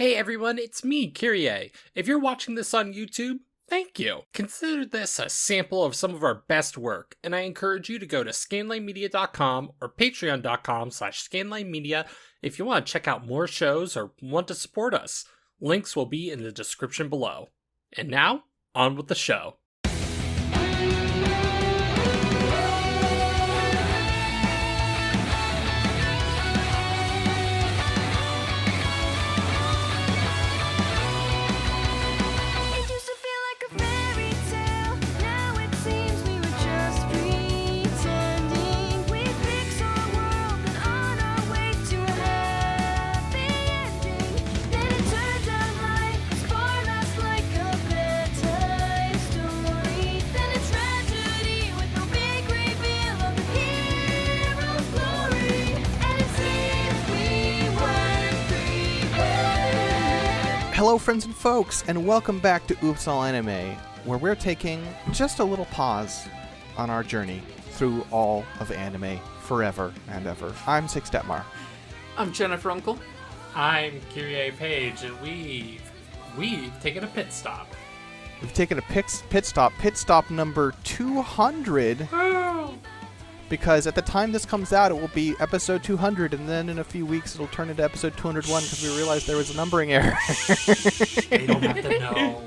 Hey everyone, it's me, Kyrie. If you're watching this on YouTube, thank you. Consider this a sample of some of our best work, and I encourage you to go to scanlinemedia.com or patreon.com/scanlinemedia if you want to check out more shows or want to support us. Links will be in the description below. And now, on with the show. Hello friends and folks, and welcome back to Oops All Anime, where we're taking just a little pause on our journey through all of anime forever and ever. I'm Six Detmar. I'm Jennifer Uncle. I'm Kyrie Page, and we've taken a pit stop. We've taken a pit stop number 200. Oh. Because at the time this comes out, it will be episode 200, and then in a few weeks it'll turn into episode 201 because we realized there was a numbering error. They don't have to know.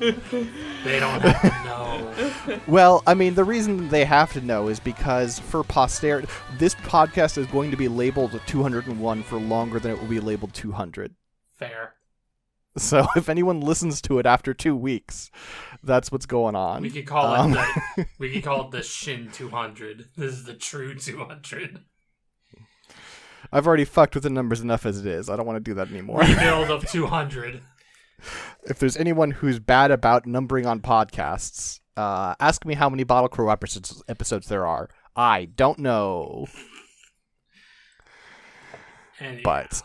They don't have to know. Well, I mean, the reason they have to know is because for posterity, this podcast is going to be labeled 201 for longer than it will be labeled 200. Fair. So if anyone listens to it after 2 weeks, that's what's going on. We could call it the Shin 200. This is the true 200. I've already fucked with the numbers enough as it is. I don't want to do that anymore. Rebuild of 200. If there's anyone who's bad about numbering on podcasts, ask me how many Bottle Crow episodes there are. I don't know. Anyhow. But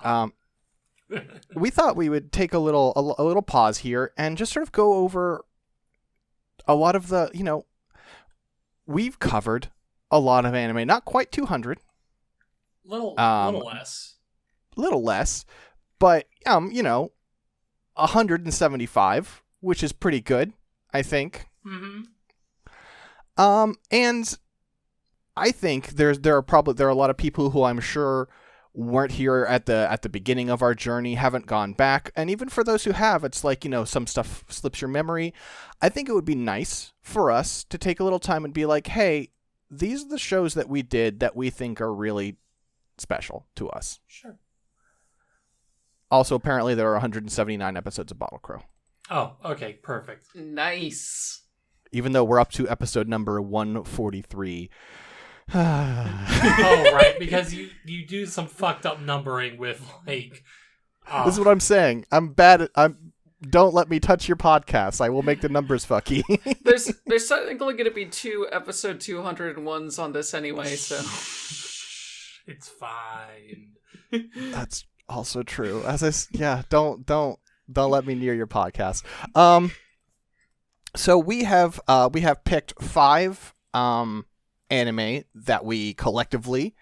we thought we would take a little pause here and just sort of go over a lot of the, we've covered a lot of anime, not quite 200. Little less. Little less, but 175, which is pretty good, I think. Mm-hmm. And I think there are a lot of people who I'm sure weren't here at the beginning of our journey, haven't gone back, and even for those who have, it's like, some stuff slips your memory. I think it would be nice for us to take a little time and be like, hey, these are the shows that we did that we think are really special to us. Sure. Also, apparently there are 179 episodes of Bottle Crow. Oh, okay, perfect. Nice. Even though we're up to episode number 143. Oh, right, because you do some fucked up numbering with, like... This is what I'm saying. I'm bad at... Don't let me touch your podcast. I will make the numbers fucky. There's technically going to be 2 episode 201s on this anyway, so... It's fine. That's also true. Don't let me near your podcast. So we have picked 5 anime that we collectively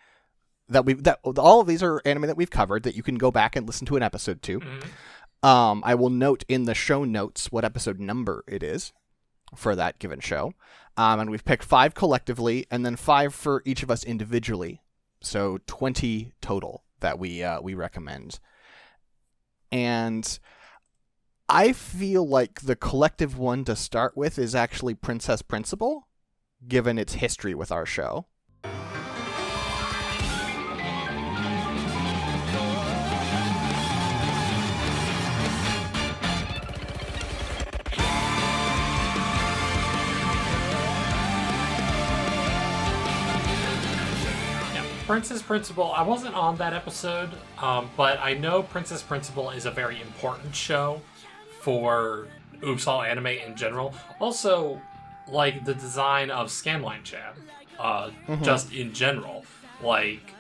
all of these are anime that we've covered that you can go back and listen to an episode to. Mm-hmm. I will note in the show notes what episode number it is for that given show. And we've picked 5 collectively and then 5 for each of us individually. So 20 total that we recommend. And I feel like the collective one to start with is actually Princess Principal, given its history with our show. Princess Principal, I wasn't on that episode, but I know Princess Principal is a very important show for Oops All Anime in general. Also, like, the design of Scanline Chan, just in general. Like,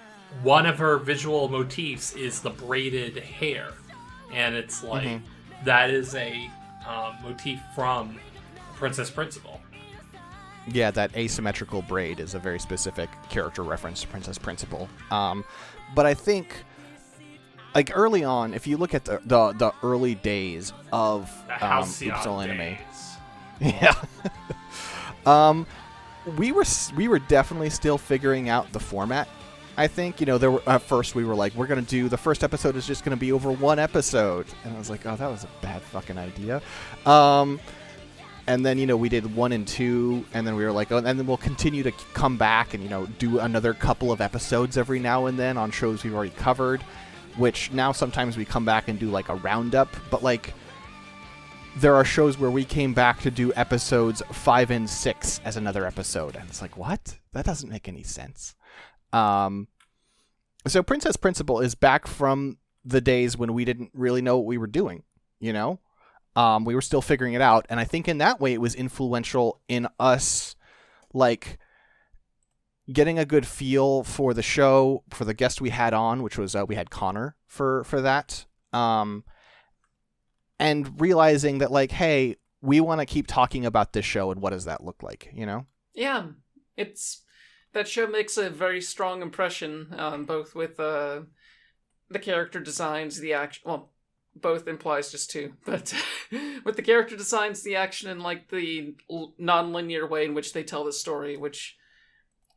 one of her visual motifs is the braided hair, and it's like, that is a motif from Princess Principal. Yeah, that asymmetrical braid is a very specific character reference to Princess Principal. But I think like early on, if you look at the early days of The Halcyon Upsal Anime, days. yeah, we were definitely still figuring out the format. I think, at first we were like, we're going to do, the first episode is just going to be over one episode. And I was like, oh, that was a bad fucking idea. And then, we did 1 and 2, and then we were like, oh, and then we'll continue to come back and, do another couple of episodes every now and then on shows we've already covered, which now sometimes we come back and do like a roundup. But like, there are shows where we came back to do episodes 5 and 6 as another episode. And it's like, what? That doesn't make any sense. So Princess Principal is back from the days when we didn't really know what we were doing, we were still figuring it out. And I think in that way it was influential in us, like, getting a good feel for the show, for the guest we had on, which was, we had Connor for that. And realizing that, like, hey, we want to keep talking about this show, and what does that look like, Yeah, that show makes a very strong impression, both with the character designs, the action. Well, both implies just two, but with the character designs, the action, and like the non-linear way in which they tell the story, which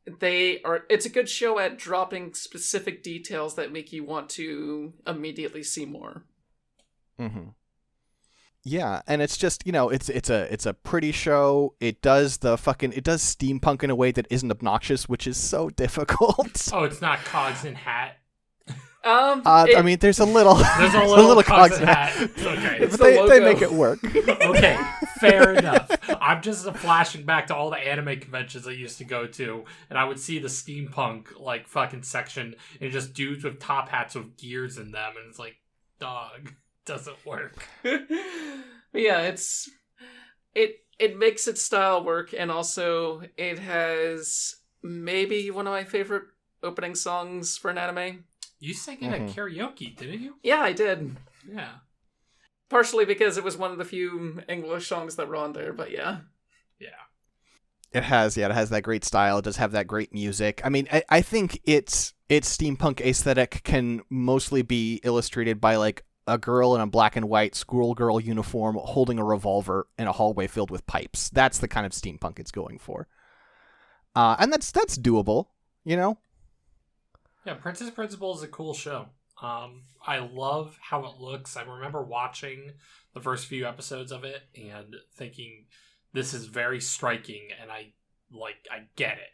it's a good show at dropping specific details that make you want to immediately see more. Mm-hmm. Yeah, and it's just, it's a pretty show. It does steampunk in a way that isn't obnoxious, which is so difficult. Oh, it's not Cogs and Hat. I mean, there's a little Cogs and Hat. Okay, but they make it work. Okay, fair enough. I'm just flashing back to all the anime conventions I used to go to, and I would see the steampunk like fucking section, and just dudes with top hats with gears in them, and it's like, dog. Doesn't work. Yeah, it makes its style work, and also it has maybe one of my favorite opening songs for an anime. You sang it at karaoke, didn't you? Yeah, I did. Yeah. Partially because it was one of the few English songs that were on there, but yeah. Yeah. It has that great style. It does have that great music. I mean, I think its steampunk aesthetic can mostly be illustrated by like a girl in a black and white schoolgirl uniform holding a revolver in a hallway filled with pipes. That's the kind of steampunk it's going for. And that's doable, Yeah, Princess Principal is a cool show. I love how it looks. I remember watching the first few episodes of it and thinking, this is very striking, and I get it,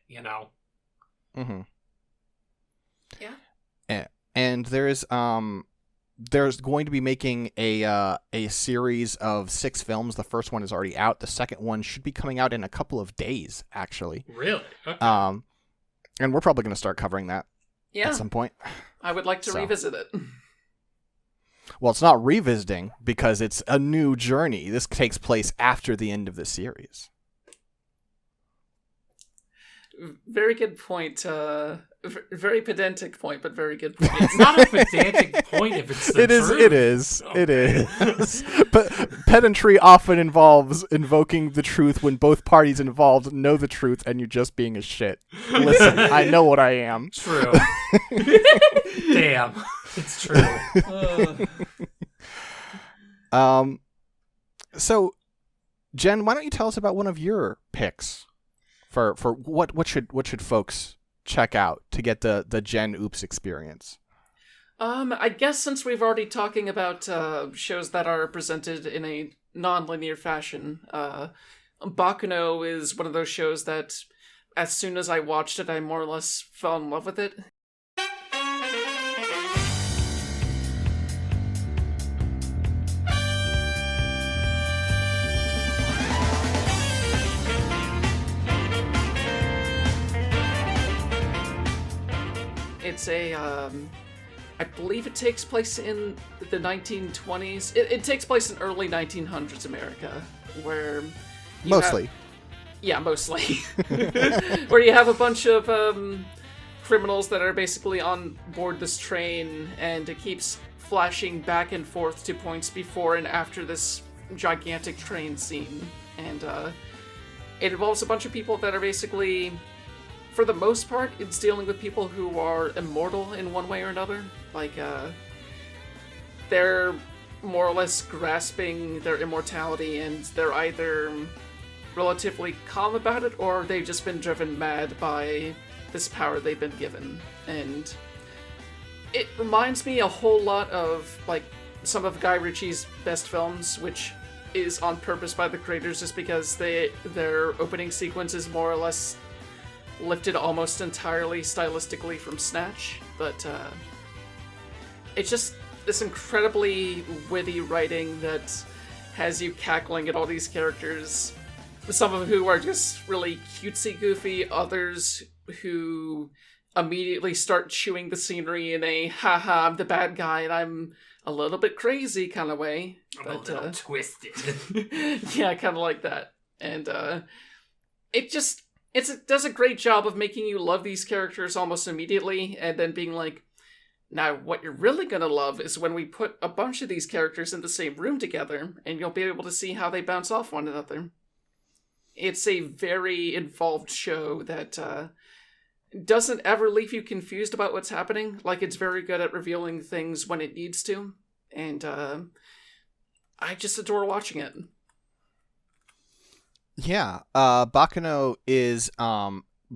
Mm-hmm. Yeah. And there's going to be making a series of 6 films. The first one is already out. The second one should be coming out in a couple of days, actually. Really? Okay. And we're probably going to start covering that at some point. I would like to revisit it. Well, it's not revisiting because it's a new journey. This takes place after the end of the series. Very good point. Very pedantic point, but very good point. It's not a pedantic point if it's the truth. It is. But pedantry often involves invoking the truth when both parties involved know the truth and you're just being a shit. Listen, I know what I am. True. Damn. It's true. So, Jen, why don't you tell us about one of your picks for what should folks check out to get the Gen Oops experience? I guess since we've already talking about shows that are presented in a non-linear fashion, Baccano is one of those shows that as soon as I watched it, I more or less fell in love with it. It's I believe it takes place in the 1920s. It takes place in early 1900s America, where mostly. Mostly. Where you have a bunch of criminals that are basically on board this train, and it keeps flashing back and forth to points before and after this gigantic train scene. And it involves a bunch of people that are basically, for the most part, it's dealing with people who are immortal in one way or another. Like, they're more or less grasping their immortality, and they're either relatively calm about it, or they've just been driven mad by this power they've been given. And it reminds me a whole lot of, like, some of Guy Ritchie's best films, which is on purpose by the creators just because their opening sequence is more or less lifted almost entirely stylistically from Snatch. But it's just this incredibly witty writing that has you cackling at all these characters, some of who are just really cutesy goofy, others who immediately start chewing the scenery in a haha, I'm the bad guy and I'm a little bit crazy kind of way. I'm a little twisted. Yeah, kind of like that. And it does a great job of making you love these characters almost immediately, and then being like, now what you're really gonna love is when we put a bunch of these characters in the same room together, and you'll be able to see how they bounce off one another. It's a very involved show that doesn't ever leave you confused about what's happening. Like, it's very good at revealing things when it needs to, and I just adore watching it. Yeah, Baccano is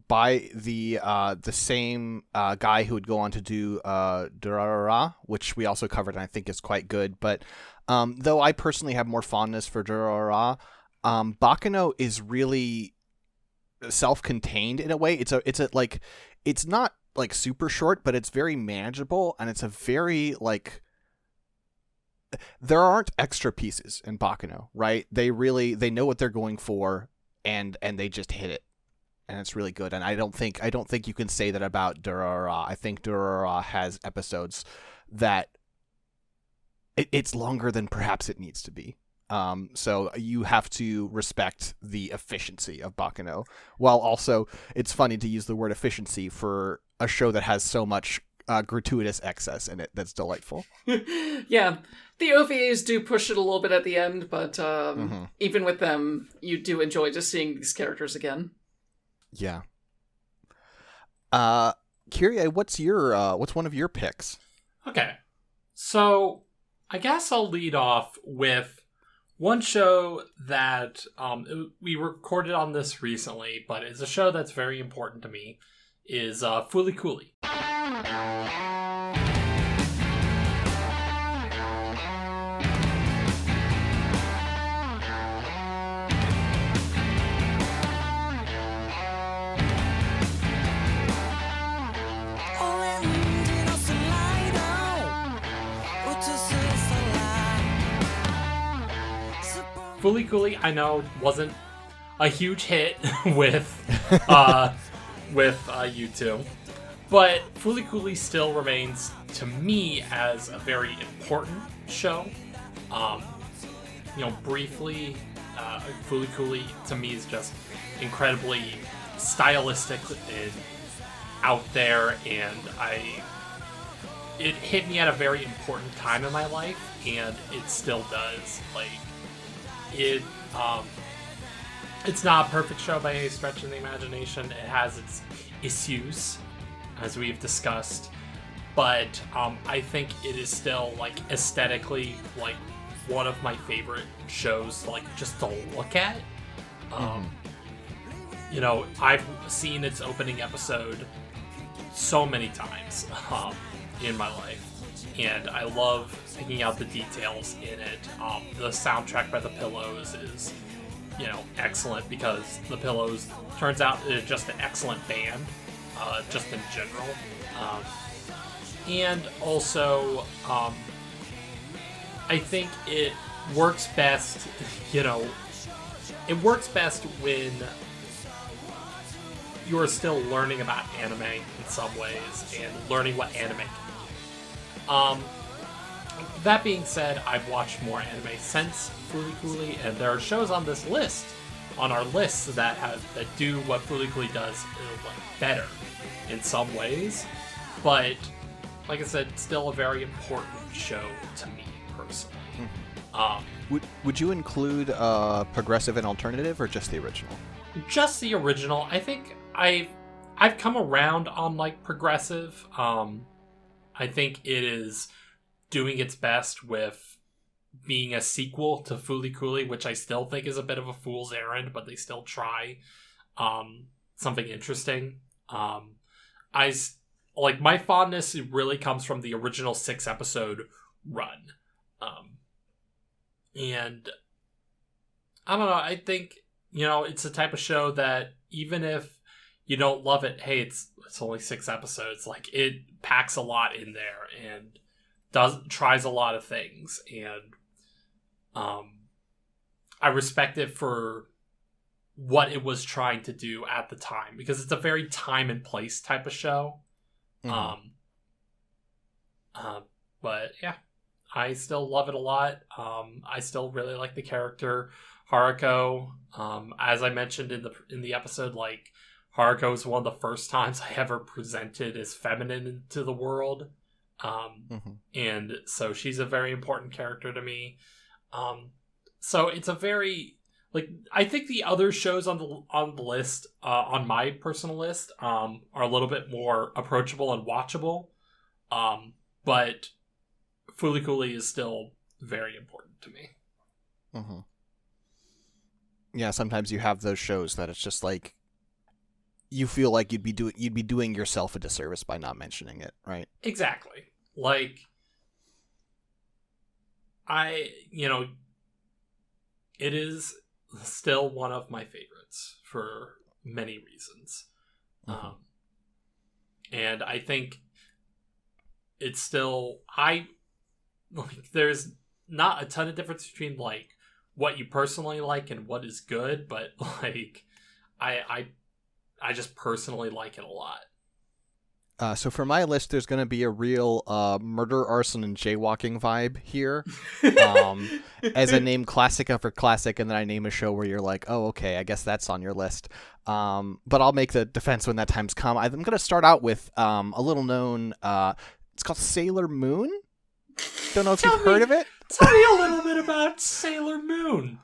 by the same guy who would go on to do Dorohedoro, which we also covered and I think is quite good. But though I personally have more fondness for Dorohedoro, Baccano is really self-contained in a way. It's not like super short, but it's very manageable, and it's a very like, there aren't extra pieces in Baccano, right? They know what they're going for, and they just hit it, and it's really good. And I don't think you can say that about Dorohedoro. I think Dorohedoro has episodes that it's longer than perhaps it needs to be. So you have to respect the efficiency of Baccano. While also, it's funny to use the word efficiency for a show that has so much gratuitous excess in it that's delightful. Yeah, the OVAs do push it a little bit at the end, but even with them, you do enjoy just seeing these characters again. Yeah. Kyrie, what's one of your picks? Okay, so I guess I'll lead off with one show that we recorded on this recently, but it's a show that's very important to me, is Fooly Cooly. Fooly Cooly, I know, wasn't a huge hit with you two, but Fooly Cooly still remains to me as a very important show. Briefly, Fooly Cooly to me is just incredibly stylistic and out there, and it hit me at a very important time in my life, and it still does. It's not a perfect show by any stretch of the imagination. It has its issues, as we've discussed, but I think it is still aesthetically one of my favorite shows, just to look at. I've seen its opening episode so many times in my life, and I love picking out the details in it. The soundtrack by The Pillows is, excellent, because The Pillows turns out is just an excellent band, just in general. And also, I think it works best, it works best when you're still learning about anime in some ways, and learning what anime can do. That being said, I've watched more anime since Fooly Cooly, and there are shows on this list, on our lists, that do what Fooly Cooly does better in some ways. But like I said, still a very important show to me personally. Would you include progressive and alternative, or just the original? Just the original. I think I've come around on progressive. I think it is doing its best with being a sequel to Fooly Cooly, which I still think is a bit of a fool's errand, but they still try something interesting. My fondness really comes from the original 6-episode run. And I don't know, I think, it's a type of show that even if you don't love it, hey, it's only 6 episodes. Like, it packs a lot in there and tries a lot of things. And I respect it for what it was trying to do at the time, because it's a very time and place type of show. Mm-hmm. But yeah, I still love it a lot. I still really like the character Haruko. As I mentioned in the episode, like, Haruko is one of the first times I ever presented as feminine into the world. And so she's a very important character to me. So it's a very, like, I think the other shows on the list, on my personal list, are a little bit more approachable and watchable. But Fooly Cooly is still very important to me. Mm-hmm. Yeah, sometimes you have those shows that it's just like you feel like you'd be doing yourself a disservice by not mentioning it, right? Exactly. Like, it is still one of my favorites for many reasons. Mm-hmm. And I think it's still, there's not a ton of difference between, like, what you personally like and what is good, but, like, I just personally like it a lot. So for my list, there's going to be a real murder, arson, and jaywalking vibe here. As I name classic after classic, and then I name a show where you're like, oh, okay, I guess that's on your list. But I'll make the defense when that time's come. I'm going to start out with a little known, it's called Sailor Moon. Don't know if you've heard of it. Tell me a little bit about Sailor Moon.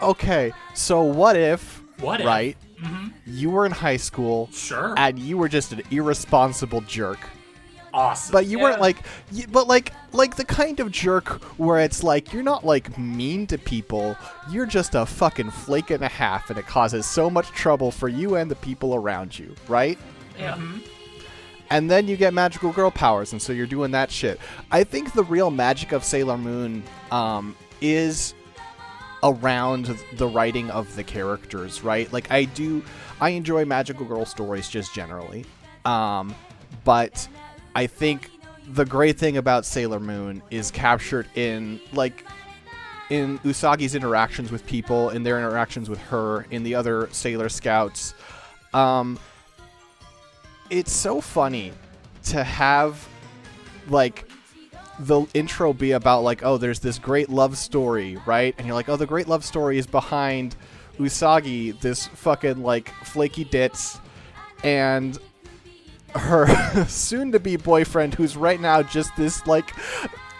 Okay, so what if, What if? right, Mm-hmm. you were in high school, Sure. and you were just an irresponsible jerk. Awesome. But you weren't like the kind of jerk where it's like, you're not like mean to people, you're just a fucking flake and a half, and it causes so much trouble for you and the people around you, right? Yeah. Mm-hmm. And then you get magical girl powers, and so you're doing that shit. I think the real magic of Sailor Moon is around the writing of the characters, right? Like, I enjoy magical girl stories just generally. But I think the great thing about Sailor Moon is captured in Usagi's interactions with people, in their interactions with her, in the other Sailor Scouts. It's so funny to have, like, the intro be about, like, oh, there's this great love story, right? And you're like, oh, the great love story is behind Usagi, this fucking, like, flaky ditz, and her soon-to-be boyfriend, who's right now just this, like,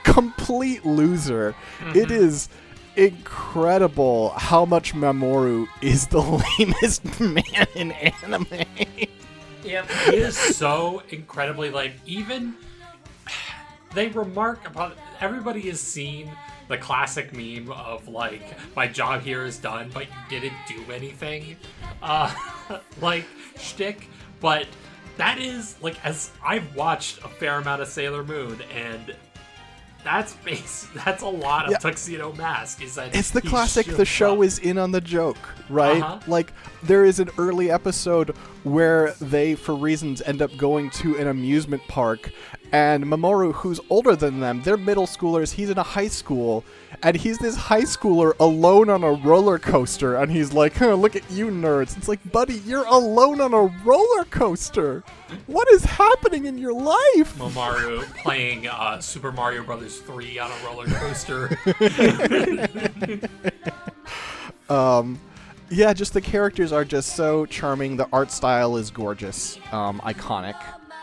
complete loser. Mm-hmm. It is incredible how much Mamoru is the lamest man in anime. Yeah, he is so incredibly, like, even they remark about, everybody has seen the classic meme of, like, my job here is done, but you didn't do anything, like, shtick. But that is, like, as I've watched a fair amount of Sailor Moon, and that's a lot of Tuxedo Mask. Is that it's the classic, the show is in on the joke, right? Uh-huh. Like, there is an early episode where they, for reasons, end up going to an amusement park, and Mamoru, who's older than them, they're middle schoolers, he's in a high school, and he's this high schooler alone on a roller coaster, and he's like, huh, look at you nerds. It's like, buddy, you're alone on a roller coaster. What is happening in your life? Mamoru playing Super Mario Brothers 3 on a roller coaster. Yeah, just the characters are just so charming. The art style is gorgeous, iconic,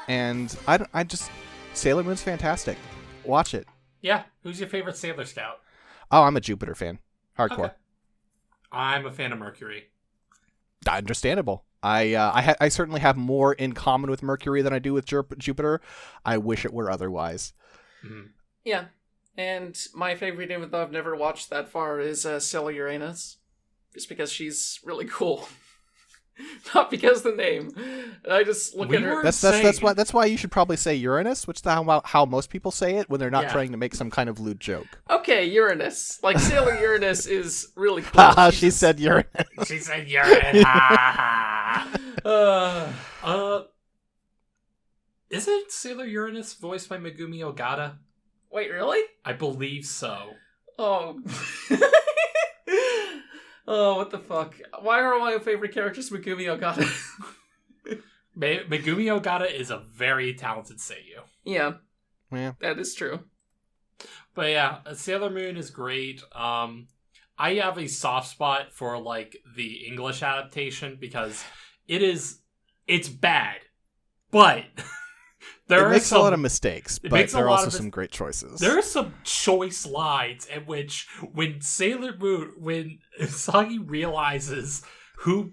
and I just Sailor Moon's fantastic. Watch it. Yeah. Who's your favorite Sailor Scout? Oh, I'm a Jupiter fan. Hardcore. Okay. I'm a fan of Mercury. Understandable. I certainly have more in common with Mercury than I do with Jupiter. I wish it were otherwise. Mm. Yeah. And my favorite, even though I've never watched that far, is Sailor Uranus. Just because she's really cool. Not because of the name. I just look at her. That's why you should probably say Uranus, which is how most people say it when they're not trying to make some kind of lewd joke. Okay, Uranus. Like, Sailor Uranus is really cool. She said Uranus. She said Uranus. Isn't Sailor Uranus voiced by Megumi Ogata? Wait, really? I believe so. Oh. Oh, what the fuck? Why are my favorite characters Megumi Ogata? Megumi Ogata is a very talented seiyuu. Yeah. Yeah. That is true. But yeah, Sailor Moon is great. I have a soft spot for like the English adaptation because it's bad. But it makes a lot of mistakes, but there are also some great choices. There are some choice lines in which when Usagi realizes who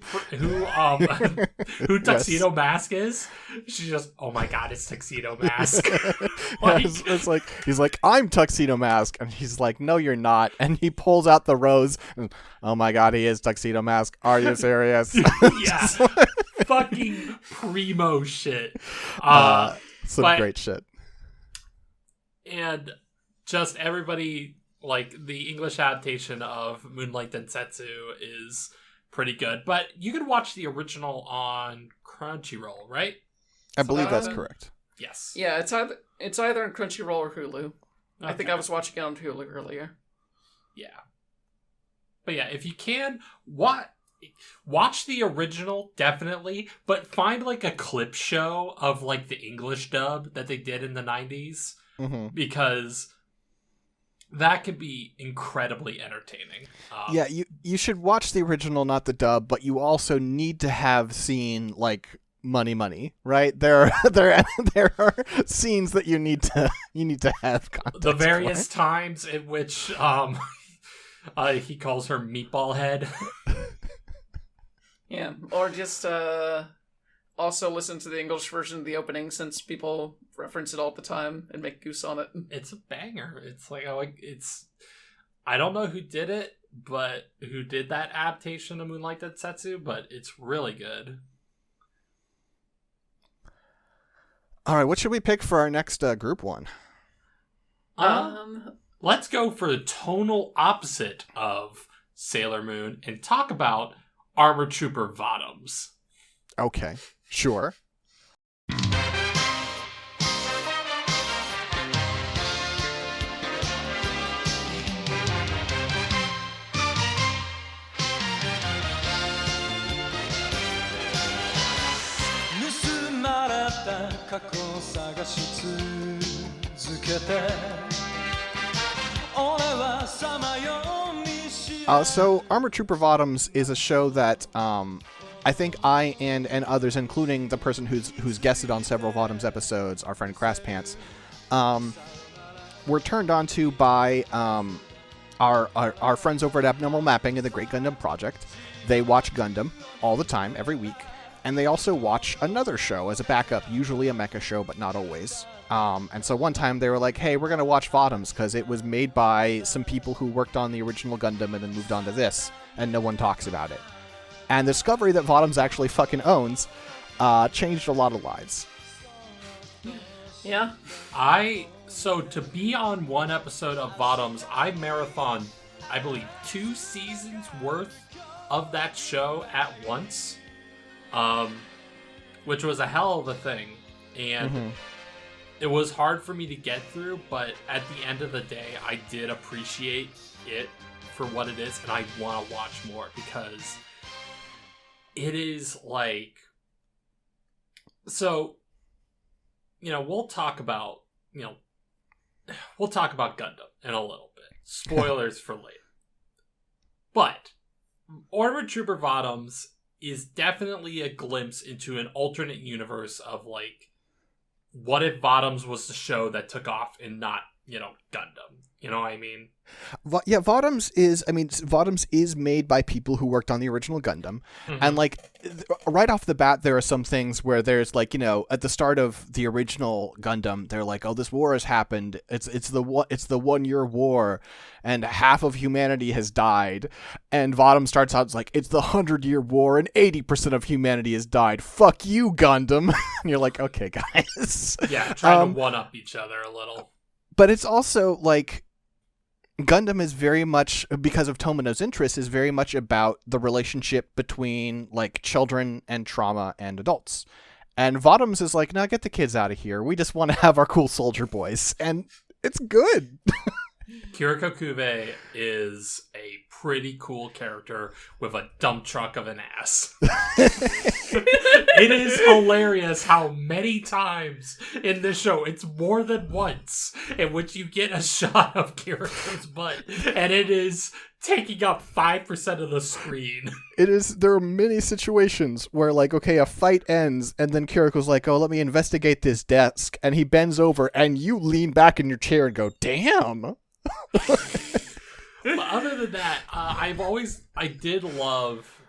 Tuxedo Mask is, she's just, oh my god, it's Tuxedo Mask. It's like he's like, I'm Tuxedo Mask, and he's like, no, you're not, and he pulls out the rose. And, oh my god, he is Tuxedo Mask. Are you serious? Yeah, fucking primo shit. Great shit. And just everybody, like, the English adaptation of Moonlight Densetsu is pretty good. But you can watch the original on Crunchyroll, right? I believe that's correct. Yes. Yeah, it's either on Crunchyroll or Hulu. Okay. I think I was watching it on Hulu earlier. Yeah. But yeah, if you can, watch the original, definitely, but find like a clip show of like the English dub that they did in the 90s, because that could be incredibly entertaining. Yeah, you should watch the original, not the dub, but you also need to have seen like Money, right? There are scenes that you need to have context the various times in which he calls her Meatball Head. Yeah, or just also listen to the English version of the opening, since people reference it all the time and make goose on it. It's a banger. It's like I don't know who did it, but who did that adaptation of Moonlight Densetsu, but it's really good. All right, what should we pick for our next group one? Let's go for the tonal opposite of Sailor Moon and talk about Armor Trooper Bottoms. Okay, sure. So Armor Trooper Bottoms is a show that I think I and others, including the person who's guested on several Bottoms episodes, our friend Crass Pants, were turned on to by our friends over at Abnormal Mapping and the Great Gundam Project. They watch Gundam all the time, every week, and they also watch another show as a backup, usually a mecha show, but not always. And so one time they were like, hey, we're going to watch Bottoms because it was made by some people who worked on the original Gundam and then moved on to this, and no one talks about it. And the discovery that Bottoms actually fucking owns changed a lot of lives. Yeah. So to be on one episode of Bottoms, I marathoned, I believe, 2 seasons worth of that show at once, which was a hell of a thing. And it was hard for me to get through, but at the end of the day, I did appreciate it for what it is, and I want to watch more because it is like... So, we'll talk about Gundam in a little bit. Spoilers for later. But Armored Trooper Bottoms is definitely a glimpse into an alternate universe of, like, what if Bottoms was the show that took off and not, Gundam? You know what I mean? Yeah, Bottoms is made by people who worked on the original Gundam. Mm-hmm. And, like, right off the bat, there are some things where there's, like, at the start of the original Gundam, they're like, oh, this war has happened. It's the 1 year war, and half of humanity has died. And Bottom starts out, it's like, it's the 100-year war, and 80% of humanity has died. Fuck you, Gundam. And you're like, okay, guys. Yeah, trying to one-up each other a little. But it's also, like, Gundam is very much, because of Tomino's interest, is very much about the relationship between, like, children and trauma and adults. And Bottoms is like, no, get the kids out of here. We just want to have our cool soldier boys. And it's good. Kiriko Kube is a pretty cool character with a dump truck of an ass. It is hilarious how many times in this show, it's more than once, in which you get a shot of Kiriko's butt, and it is taking up 5% of the screen. There are many situations where, like, okay, a fight ends, and then Kiriko's like, oh, let me investigate this desk, and he bends over, and you lean back in your chair and go, damn. But other than that, I did love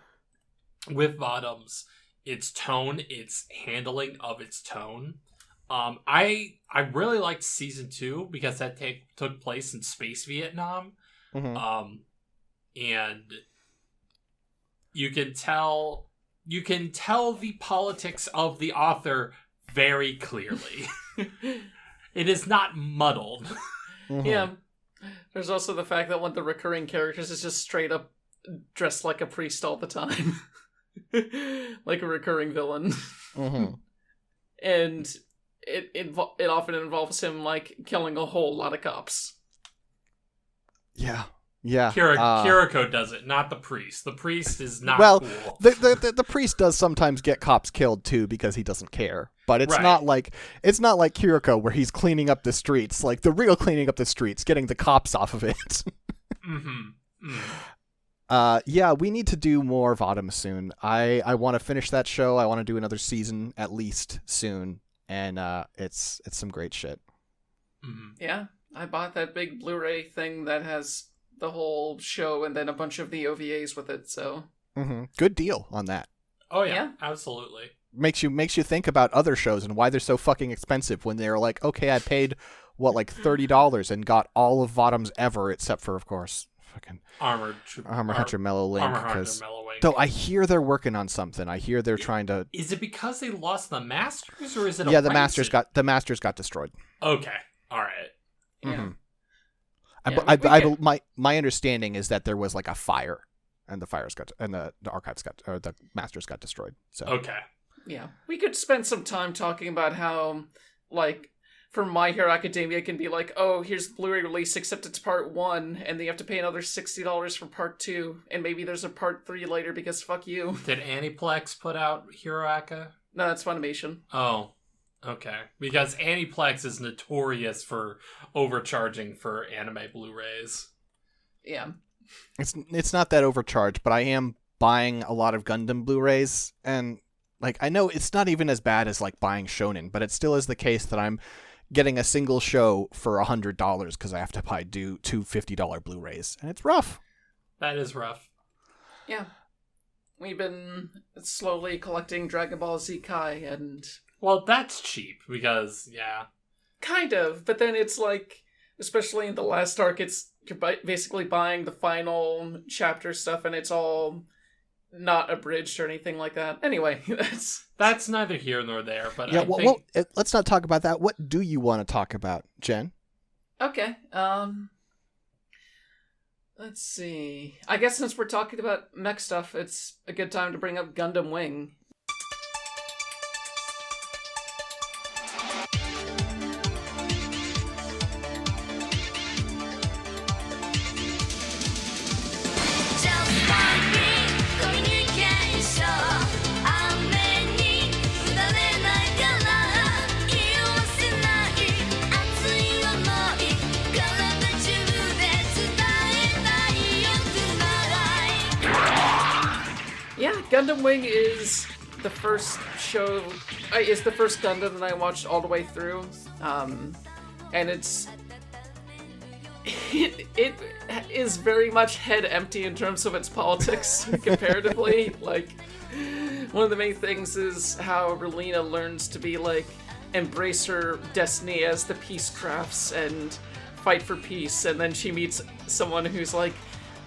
with Bottoms its tone, its handling of its tone. I really liked season 2 because that took place in space Vietnam. Mm-hmm. And you can tell the politics of the author very clearly. It is not muddled. Mm-hmm. Yeah. There's also the fact that one of the recurring characters is just straight up dressed like a priest all the time. Like a recurring villain. Mm-hmm. And it often involves him, like, killing a whole lot of cops. Yeah. Yeah. Kiriko does it, not the priest. The priest is not cool. The priest does sometimes get cops killed too because he doesn't care. But it's not like Kiriko where he's cleaning up the streets. Like, the real cleaning up the streets, getting the cops off of it. Mm-hmm. Mm. Yeah, we need to do more Vodom soon. I want to finish that show. I want to do another season at least soon, and it's some great shit. Mm-hmm. Yeah, I bought that big Blu-ray thing that has the whole show and then a bunch of the OVAs with it. So good deal on that. Oh yeah, absolutely. Makes you think about other shows and why they're so fucking expensive when they're like, okay, I paid like $30 and got all of Votoms ever except for, of course, fucking Armored Hunter Mellow Link. Armor Hunter Mellow Link. Though I hear they're working on something. I hear they're trying to. Is it because they lost the Masters, or is it? Yeah, the Masters got destroyed. Okay, all right. Yeah. Mm-hmm. Yeah, my understanding is that there was like a fire, and the archives the Masters got destroyed. So okay. Yeah, we could spend some time talking about how, like, for My Hero Academia can be like, oh, here's the Blu-ray release, except it's part 1, and they have to pay another $60 for part 2, and maybe there's a part 3 later because fuck you. Did Aniplex put out Hero Aka? No, that's Funimation. Oh, okay. Because Aniplex is notorious for overcharging for anime Blu-rays. Yeah. It's not that overcharged, but I am buying a lot of Gundam Blu-rays, and like I know it's not even as bad as like buying Shonen, but it still is the case that I'm getting a single show for $100 because I have to buy two $50 Blu-rays, and it's rough. That is rough. Yeah. We've been slowly collecting Dragon Ball Z Kai, and... Well, that's cheap, because, yeah. Kind of, but then it's like, especially in the last arc, you're basically buying the final chapter stuff, and it's all not abridged or anything like that. Anyway, that's neither here nor there, but yeah, I think... let's not talk about that. What do you want to talk about, Jen? Okay, let's see. I guess since we're talking about mech stuff, it's a good time to bring up Gundam Wing. Gundam Wing is the first show, is the first Gundam that I watched all the way through, and it is very much head empty in terms of its politics comparatively. Like, one of the main things is how Relina learns to be like, embrace her destiny as the peace crafts and fight for peace, and then she meets someone who's like,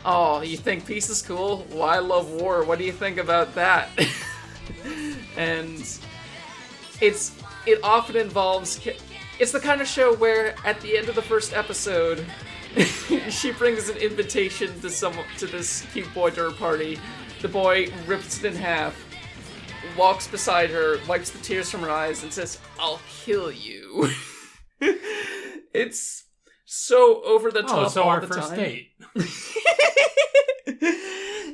oh, you think peace is cool? Well, I love war. What do you think about that? And it often involves, it's the kind of show where at the end of the first episode, she brings an invitation to this cute boy to her party. The boy rips it in half, walks beside her, wipes the tears from her eyes, and says, "I'll kill you." It's so over the top so all our the first time. date.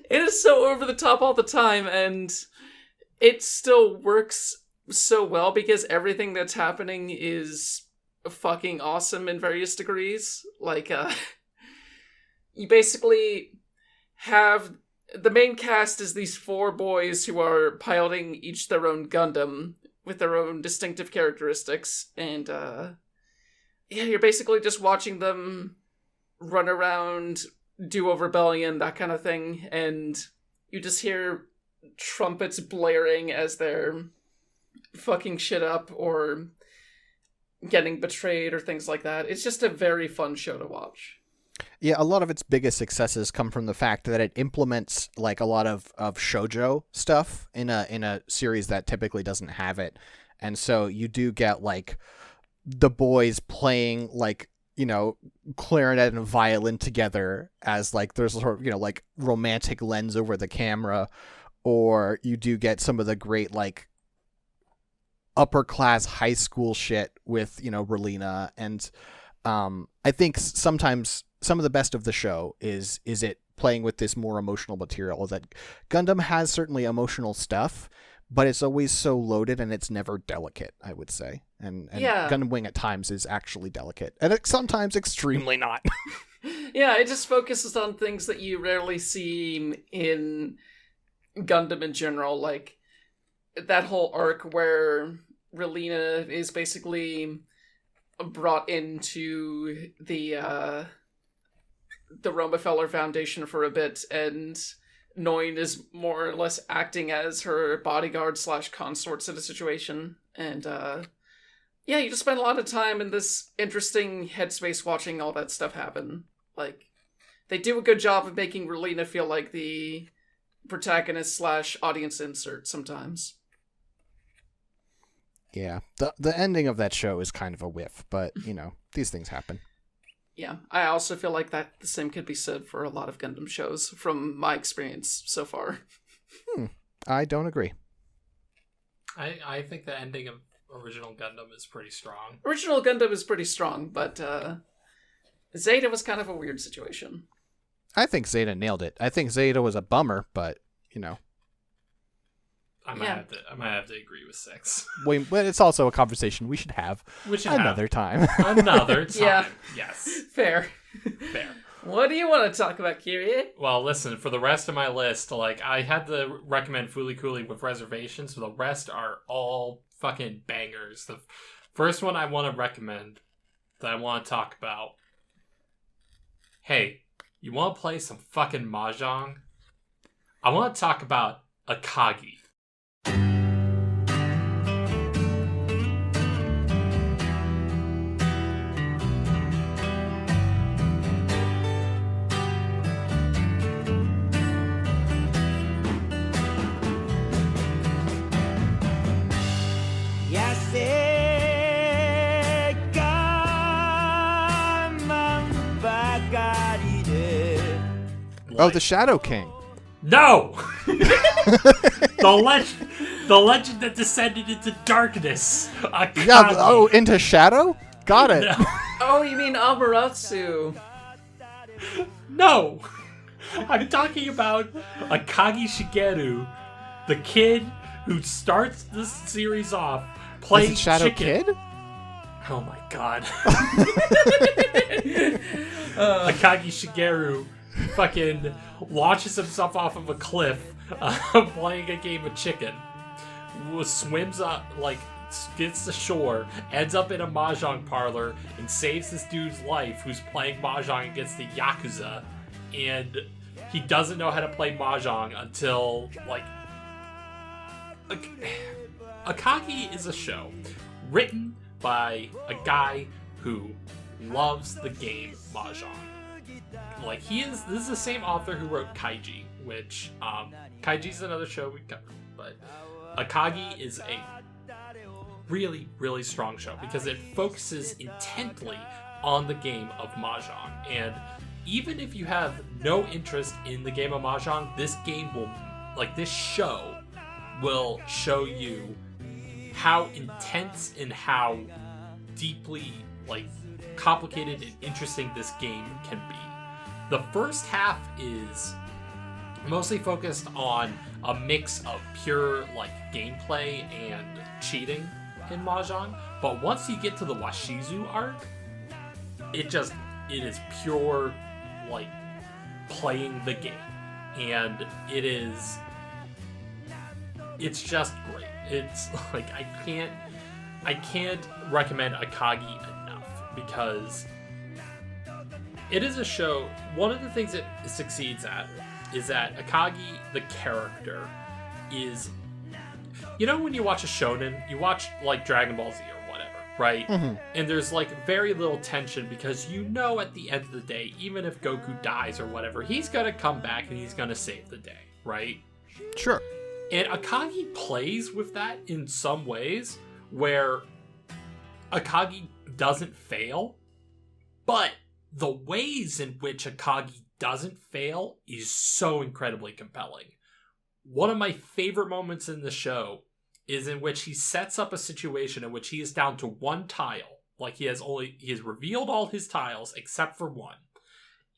It is so over the top all the time, and it still works so well because everything that's happening is fucking awesome in various degrees. Like, you basically have the main cast is these 4 boys who are piloting each their own Gundam with their own distinctive characteristics, and you're basically just watching them run around, do a rebellion, that kind of thing, and you just hear trumpets blaring as they're fucking shit up or getting betrayed or things like that. It's just a very fun show to watch. Yeah, a lot of its biggest successes come from the fact that it implements like a lot of shoujo stuff in a series that typically doesn't have it. And so you do get like the boys playing like, you know, clarinet and violin together as like there's sort of, you know, like romantic lens over the camera, or you do get some of the great like upper class high school shit with, you know, Relina. And I think sometimes some of the best of the show is it playing with this more emotional material. That Gundam has certainly emotional stuff, but it's always so loaded and it's never delicate, I would say. And yeah. Gundam Wing at times is actually delicate, and it's sometimes extremely not. Yeah, it just focuses on things that you rarely see in Gundam in general, like that whole arc where Relina is basically brought into the Rockefeller Foundation for a bit, and Noin is more or less acting as her bodyguard / consort in a situation. And yeah, you just spend a lot of time in this interesting headspace watching all that stuff happen. Like, they do a good job of making Relina feel like the protagonist / audience insert sometimes. Yeah, the ending of that show is kind of a whiff, but, you know, these things happen. Yeah, I also feel like that the same could be said for a lot of Gundam shows from my experience so far. I don't agree. I think the ending of original Gundam is pretty strong. Original Gundam is pretty strong, but Zeta was kind of a weird situation. I think Zeta nailed it. I think Zeta was a bummer, but, you know. I might have to agree with 6. But it's also a conversation we should have another time. Another time. Yeah. Yes. Fair. Fair. What do you want to talk about, Kyrie? Well, listen, for the rest of my list, like, I had to recommend Fooly Cooly with reservations, but the rest are all fucking bangers. The first one I want to recommend, that I want to talk about. Hey, you want to play some fucking Mahjong? I want to talk about Akagi. Oh, the Shadow King. No! the legend that descended into darkness. Akagi. Yeah, into Shadow? Got it. No. Oh, you mean Amaterasu. No! I'm talking about Akagi Shigeru, the kid who starts this series off playing Is it Shadow chicken. Kid? Oh my god. Akagi Shigeru fucking launches himself off of a cliff playing a game of chicken, swims up, like, gets to shore, ends up in a mahjong parlor, and saves this dude's life who's playing mahjong against the Yakuza, and he doesn't know how to play mahjong until, like... Akagi is a show written by a guy who loves the game mahjong. Like, this is the same author who wrote Kyrie, which, Kaiji's another show we covered, but Akagi is a really, really strong show because it focuses intently on the game of mahjong. And even if you have no interest in the game of mahjong, this show will show you how intense and how deeply, like, complicated and interesting this game can be. The first half is mostly focused on a mix of pure, like, gameplay and cheating in mahjong, but once you get to the Washizu arc, it is pure, like, playing the game, and it's just great. It's like, I can't recommend Akagi enough because it is a show. One of the things it succeeds at is that Akagi, the character, is, you know, when you watch a shonen, you watch, like, Dragon Ball Z or whatever, right? Mm-hmm. And there's, like, very little tension because you know at the end of the day, even if Goku dies or whatever, he's gonna come back and he's gonna save the day, right? Sure. And Akagi plays with that in some ways where Akagi doesn't fail, but the ways in which Akagi doesn't fail is so incredibly compelling. One of my favorite moments in the show is in which he sets up a situation in which he is down to one tile. Like, he has revealed all his tiles except for one.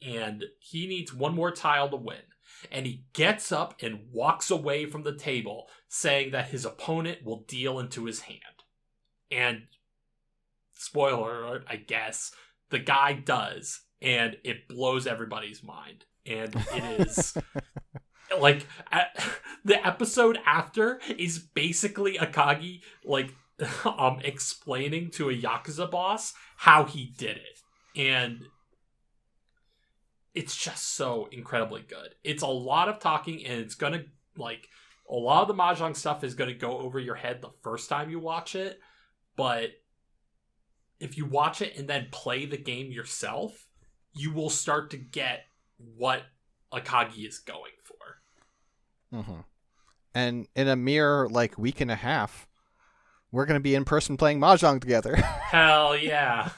And he needs one more tile to win. And he gets up and walks away from the table saying that his opponent will deal into his hand. And, spoiler alert, I guess, the guy does. And it blows everybody's mind. And it is... like, the episode after is basically Akagi, like, explaining to a Yakuza boss how he did it. And it's just so incredibly good. It's a lot of talking, and it's gonna, like, a lot of the mahjong stuff is gonna go over your head the first time you watch it, but if you watch it and then play the game yourself, you will start to get what Akagi is going for. Mm-hmm. And in a mere, like, week and a half, we're going to be in person playing mahjong together. Hell yeah.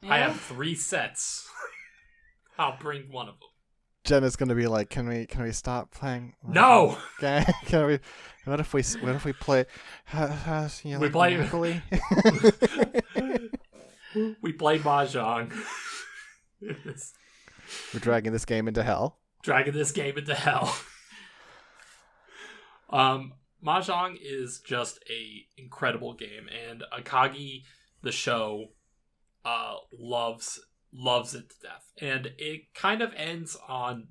I have 3 sets. I'll bring one of them. Jenna's going to be like, can we stop playing? No! Okay. What if we play? We play. We play mahjong. We're dragging this game into hell. Mahjong is just a incredible game, and Akagi, the show, loves it to death. And it kind of ends on...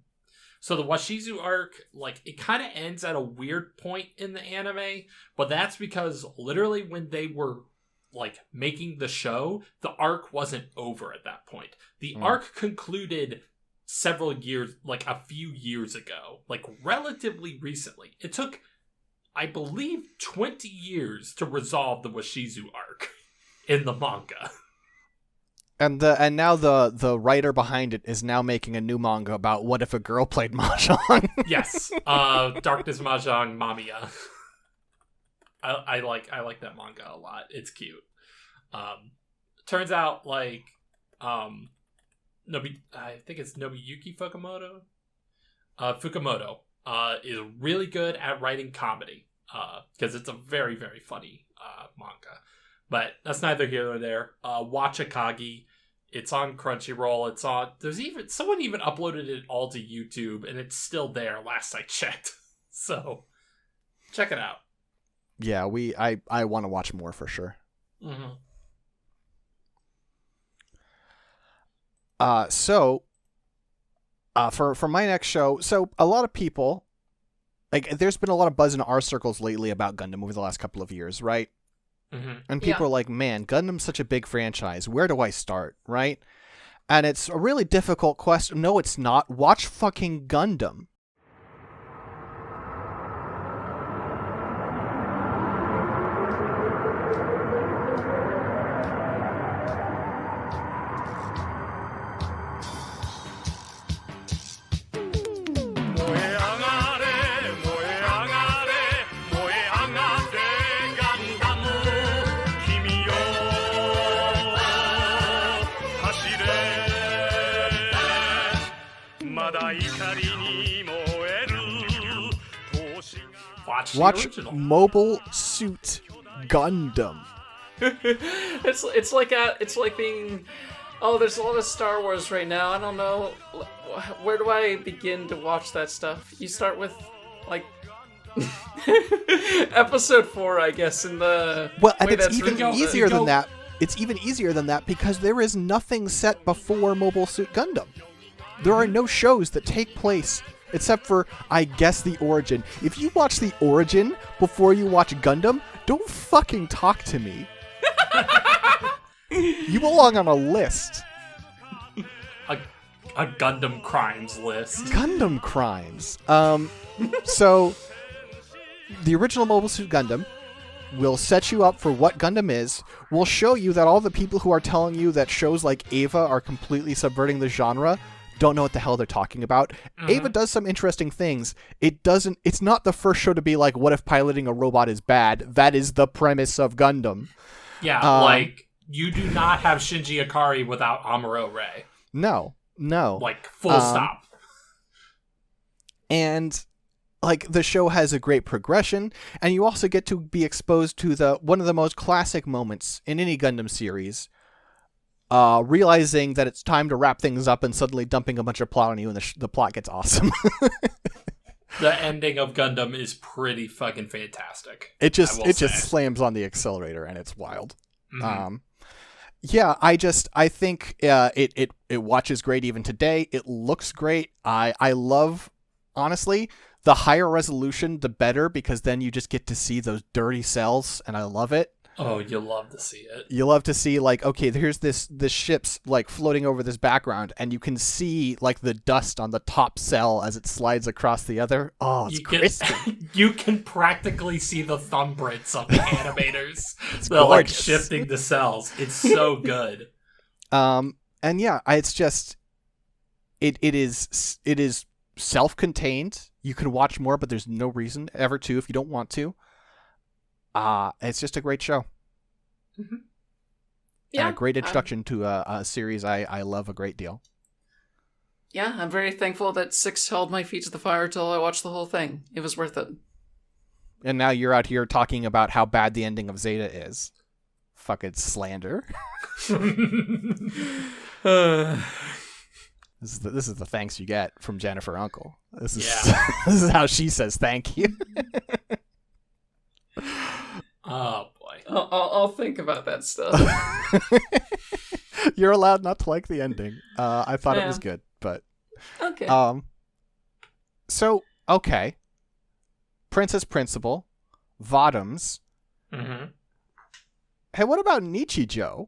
So the Washizu arc, like, it kind of ends at a weird point in the anime, but that's because literally when they were, like, making the show, the arc wasn't over at that point. The arc concluded several years, like, a few years ago, like, relatively recently. It took, I believe, 20 years to resolve the Washizu arc in the manga. And now the writer behind it is now making a new manga about what if a girl played mahjong. Yes, Darkness Mahjong Mamiya. I like that manga a lot. It's cute. Turns out, like, I think it's Nobuyuki Fukumoto. Fukumoto is really good at writing comedy because it's a very, very funny manga. But that's neither here nor there. Watch Akagi. It's on Crunchyroll. It's on. Someone even uploaded it all to YouTube, and it's still there. Last I checked, so check it out. Yeah, I want to watch more for sure. Mm-hmm. For my next show, so a lot of people like there's been a lot of buzz in our circles lately about Gundam over the last couple of years, right? Mm-hmm. And people are like, man, Gundam's such a big franchise. Where do I start, right? And it's a really difficult question. No, it's not. Watch fucking Gundam. Watch Mobile Suit Gundam. It's like being. Oh, there's a lot of Star Wars right now. I don't know. Where do I begin to watch that stuff? You start with, like, episode 4, I guess, in the... Well, and it's even easier than that. It's even easier than that because there is nothing set before Mobile Suit Gundam. There are no shows that take place except for, I guess, the origin. If you watch the origin before you watch Gundam, don't fucking talk to me. You belong on a list. A Gundam crimes list. Gundam crimes. So, the original Mobile Suit Gundam will set you up for what Gundam is. We'll show you that all the people who are telling you that shows like Eva are completely subverting the genre don't know what the hell they're talking about. Mm-hmm. Eva does some interesting things. It's not the first show to be like, what if piloting a robot is bad? That is the premise of Gundam. Yeah, like, you do not have Shinji Ikari without Amuro Ray. No. Like, full stop. And, like, the show has a great progression, and you also get to be exposed to one of the most classic moments in any Gundam series, realizing that it's time to wrap things up and suddenly dumping a bunch of plot on you, and the plot gets awesome. The ending of Gundam is pretty fucking fantastic. It just slams on the accelerator, and it's wild. Mm-hmm. Yeah, I think it watches great even today. It looks great. I love, honestly, the higher resolution, the better, because then you just get to see those dirty cells, and I love it. Oh, you love to see it. You love to see, like, okay, here's this ship's, like, floating over this background, and you can see, like, the dust on the top cell as it slides across the other. Oh, it's crispy. You can practically see the thumbprints of the animators. They're, like, shifting the cells. It's so good. And yeah, it's just, it is self-contained. You can watch more, but there's no reason ever to if you don't want to. It's just a great show. Mm-hmm. Yeah, and a great introduction to a series I love a great deal. Yeah, I'm very thankful that 6 held my feet to the fire till I watched the whole thing. It was worth it. And now you're out here talking about how bad the ending of Zeta is. Fucking slander. This is the thanks you get from Jennifer Uncle. This is how she says thank you. Oh boy. I'll think about that stuff. You're allowed not to like the ending. I thought it was good, but okay. So okay. Princess Principal, Vodums. Mm-hmm. Hey, what about Nichijou?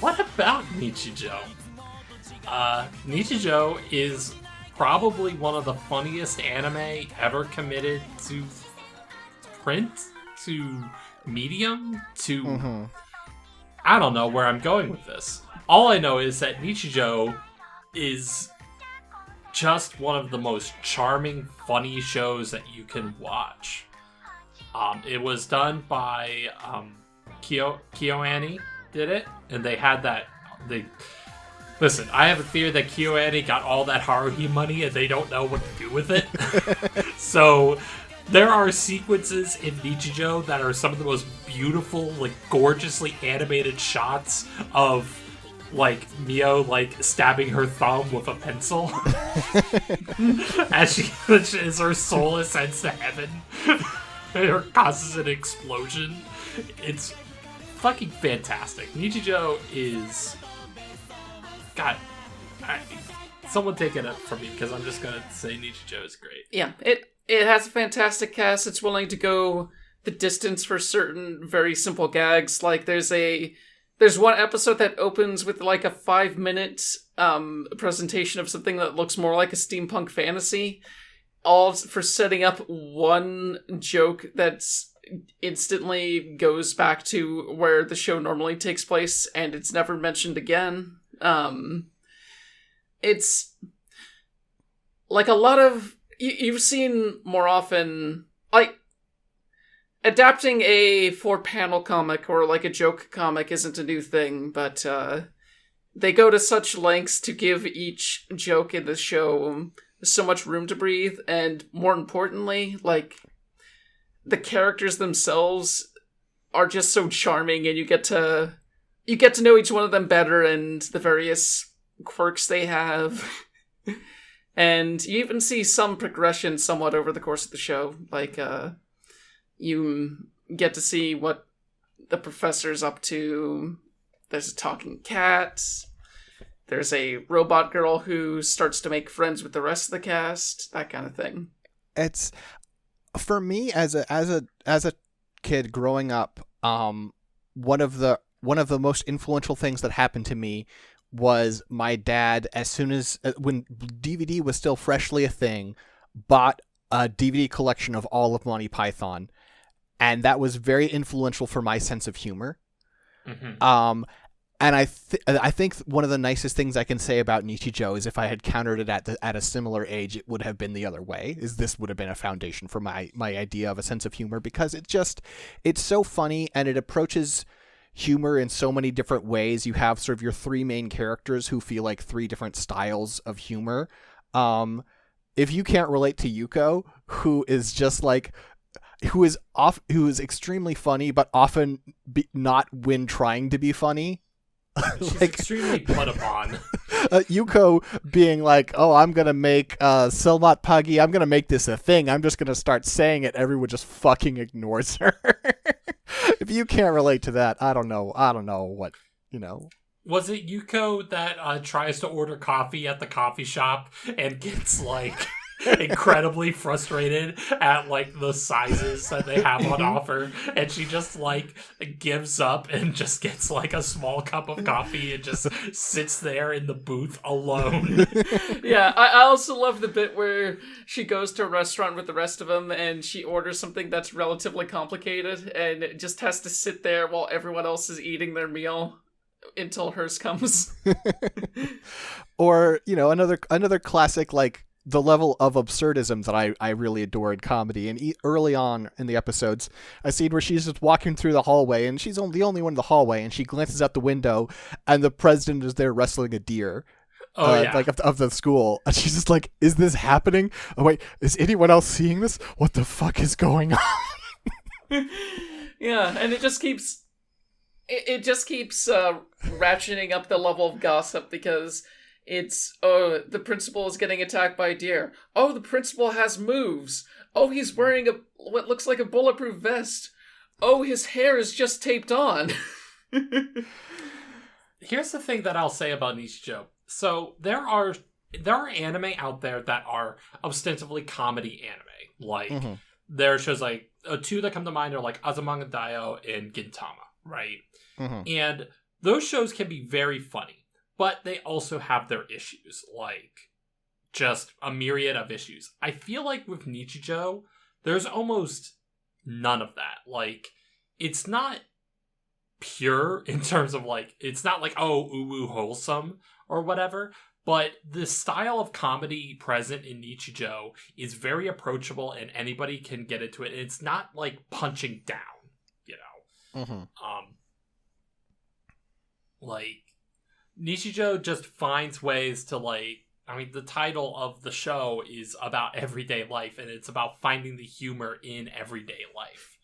What about Nichijou? Nichijou is probably one of the funniest anime ever committed to print, to medium, to... Mm-hmm. I don't know where I'm going with this. All I know is that Nichijou is just one of the most charming, funny shows that you can watch. It was done by KyoAni did it, and they had that. Listen, I have a theory that KyoAni got all that Haruhi money and they don't know what to do with it. So there are sequences in Nichijou that are some of the most beautiful, like gorgeously animated shots of like Mio like stabbing her thumb with a pencil as her soul ascends to heaven and causes an explosion. It's fucking fantastic. Nichijou is God. Someone take it up from me because I'm just gonna say Nichijou is great. Yeah, it has a fantastic cast. It's willing to go the distance for certain very simple gags. Like there's one episode that opens with like a 5-minute presentation of something that looks more like a steampunk fantasy, all for setting up one joke that's instantly goes back to where the show normally takes place, and it's never mentioned again. It's like a lot of you've seen more often, like adapting a 4-panel comic or like a joke comic isn't a new thing, but they go to such lengths to give each joke in the show so much room to breathe, and more importantly, like the characters themselves are just so charming, and you get to know each one of them better and the various quirks they have. And you even see some progression somewhat over the course of the show. Like, you get to see what the professor's up to. There's a talking cat. There's a robot girl who starts to make friends with the rest of the cast. That kind of thing. It's, for me as a kid growing up, one of the most influential things that happened to me was my dad, as soon as when DVD was still freshly a thing, bought a DVD collection of all of Monty Python, and that was very influential for my sense of humor. Mm-hmm. And I think one of the nicest things I can say about Nichijou is if I had countered it at a similar age, it would have been the other way. This would have been a foundation for my idea of a sense of humor, because it's so funny, and it approaches humor in so many different ways. You have sort of your 3 main characters who feel like 3 different styles of humor. If you can't relate to Yuko, who is just like, who is extremely funny, but often not when trying to be funny. She's like, extremely put upon. Yuko being like, oh, I'm going to make Silmat Puggy, I'm going to make this a thing. I'm just going to start saying it. Everyone just fucking ignores her. If you can't relate to that, I don't know what, Was it Yuko that tries to order coffee at the coffee shop and gets like incredibly frustrated at like the sizes that they have on offer, and she just like gives up and just gets like a small cup of coffee and just sits there in the booth alone? Yeah, I also love the bit where she goes to a restaurant with the rest of them and she orders something that's relatively complicated and just has to sit there while everyone else is eating their meal until hers comes. Or, another classic, like, the level of absurdism that I really adore in comedy. And early on in the episodes, a scene where she's just walking through the hallway, and she's the only one in the hallway, and she glances out the window, and the president is there wrestling a deer. Like of the school. And she's just like, is this happening? Oh wait, is anyone else seeing this? What the fuck is going on? Yeah, and it just keeps ratcheting up the level of gossip, because it's, oh, the principal is getting attacked by a deer. Oh, the principal has moves. Oh, he's wearing what looks like a bulletproof vest. Oh, his hair is just taped on. Here's the thing that I'll say about Nichijou. So there are anime out there that are ostensibly comedy anime. Like, there are shows like, 2 that come to mind are like Azumanga Daioh and Gintama, right? Mm-hmm. And those shows can be very funny, but they also have their issues, like just a myriad of issues. I feel like with Nichijou, there's almost none of that. Like, it's not pure in terms of like, it's not like, oh, uwu wholesome or whatever, but the style of comedy present in Nichijou is very approachable and anybody can get into it. And it's not like punching down, Like, Nichijou just finds ways to, like, I mean, the title of the show is about everyday life, and it's about finding the humor in everyday life.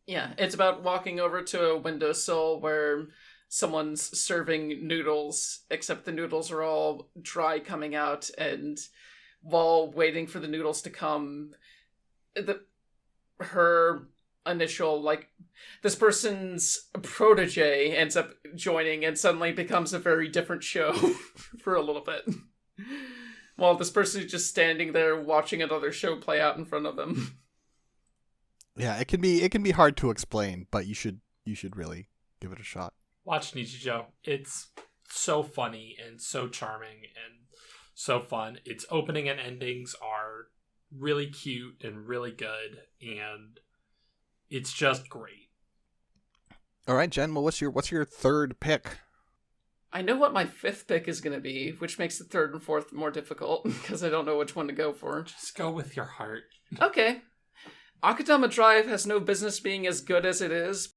Yeah, it's about walking over to a windowsill where someone's serving noodles, except the noodles are all dry coming out, and while waiting for the noodles to come, her initial, like, this person's protege ends up joining and suddenly becomes a very different show for a little bit. While this person is just standing there watching another show play out in front of them. Yeah, it can be hard to explain, but you should really give it a shot. Watch Nichijou. It's so funny and so charming and so fun. Its opening and endings are really cute and really good, and it's just great. All right, Jen. Well, what's your third pick? I know what my fifth pick is going to be, which makes the third and fourth more difficult because I don't know which one to go for. Just go with your heart. Okay. Akadama Drive has no business being as good as it is.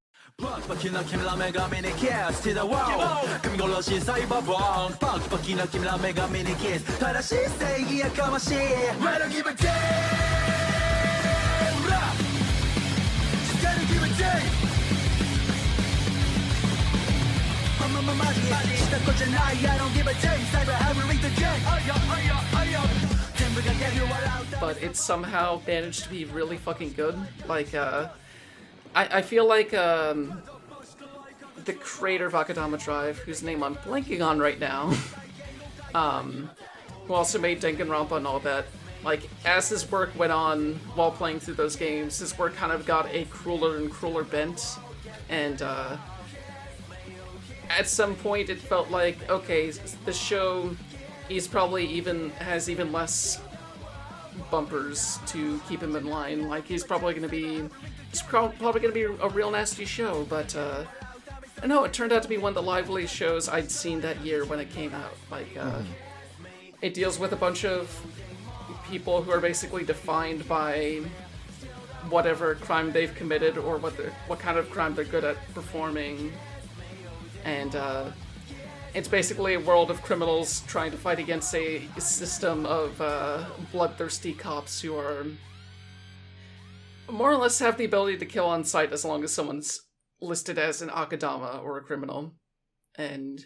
But it somehow managed to be really fucking good. Like, I feel like the creator of Akudama Drive, whose name I'm blanking on right now, who also made Danganronpa and all that, like, as his work went on while playing through those games, his work kind of got a crueler and crueler bent, and at some point it felt like, okay, the show has even less bumpers to keep him in line. Like, it's probably gonna be a real nasty show, but no, it turned out to be one of the liveliest shows I'd seen that year when it came out. Like, it deals with a bunch of people who are basically defined by whatever crime they've committed or what kind of crime they're good at performing, and it's basically a world of criminals trying to fight against a system of bloodthirsty cops who are more or less have the ability to kill on sight as long as someone's listed as an Akudama or a criminal. And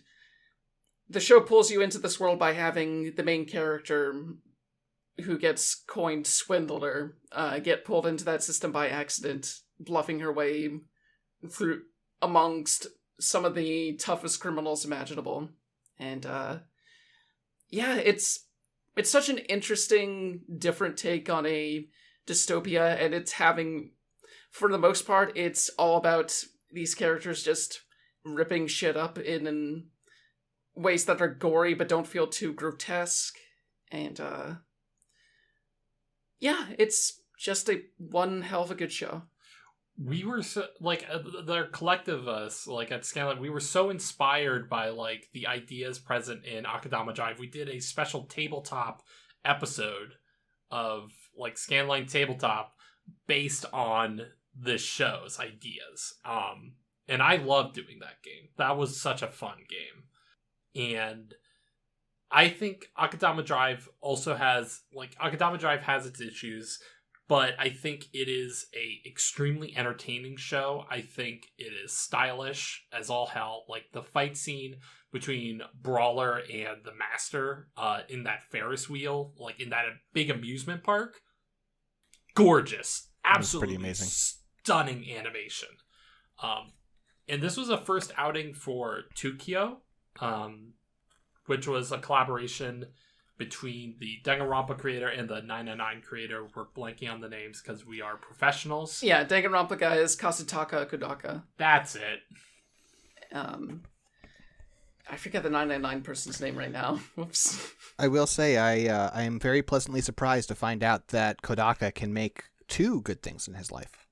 the show pulls you into this world by having the main character, who gets coined Swindler, get pulled into that system by accident, bluffing her way through amongst some of the toughest criminals imaginable. And yeah, it's such an interesting, different take on a dystopia, and it's having, for the most part, it's all about these characters just ripping shit up in ways that are gory but don't feel too grotesque. And yeah, it's just one hell of a good show. We were so, like, the collective of us, like, at Scanline, we were so inspired by, like, the ideas present in Akudama Drive. We did a special tabletop episode of, like, Scanline Tabletop based on this show's ideas. And I loved doing that game. That was such a fun game. And I think Akudama Drive also has, like, Akudama Drive has its issues, but I think it is a extremely entertaining show. I think it is stylish as all hell. Like, the fight scene between Brawler and the Master in that Ferris wheel, like in that big amusement park, gorgeous. Absolutely pretty amazing. Stunning animation. And this was a first outing for Tukio, which was a collaboration between the Danganronpa creator and the 999 creator. We're blanking on the names because we are professionals. Yeah, Danganronpa guy is Kazutaka Kodaka. That's it. I forget the 999 person's name right now. Whoops. I will say I am very pleasantly surprised to find out that Kodaka can make two good things in his life.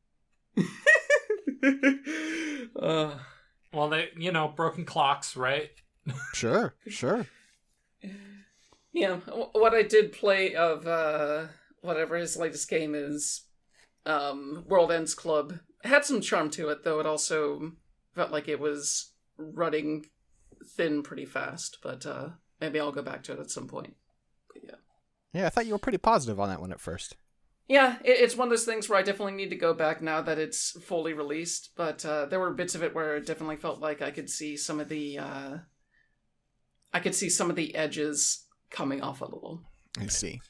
Well, they, broken clocks, right? Sure. Yeah, what I did play of whatever his latest game is, World Ends Club, it had some charm to it, though it also felt like it was running thin pretty fast, but maybe I'll go back to it at some point. But yeah. Yeah, I thought you were pretty positive on that one at first. Yeah, it's one of those things where I definitely need to go back now that it's fully released, but there were bits of it where it definitely felt like I could see some of the edges coming off a little. I see.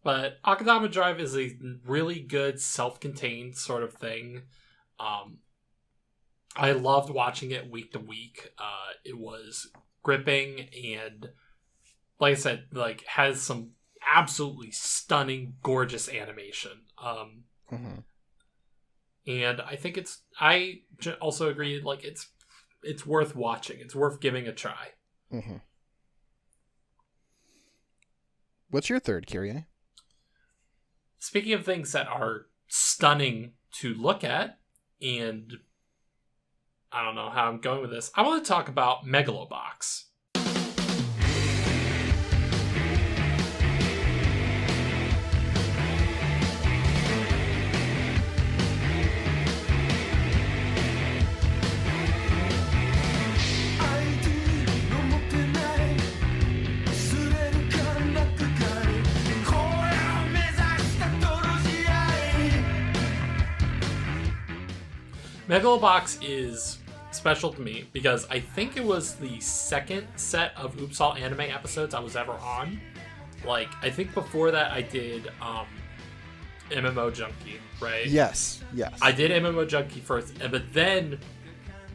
But Akadama Drive is a really good self-contained sort of thing. I loved watching it week to week. It was gripping and, like I said, like has some absolutely stunning, gorgeous animation. And I think I also agree, like it's worth watching. It's worth giving a try. Mm-hmm. What's your third, Kyrie? Speaking of things that are stunning to look at, and I don't know how I'm going with this, I want to talk about Megalobox. Megalobox is special to me because I think it was the second set of Oops All Anime episodes I was ever on. Like, I think before that I did MMO Junkie, right? Yes. I did MMO Junkie first, but then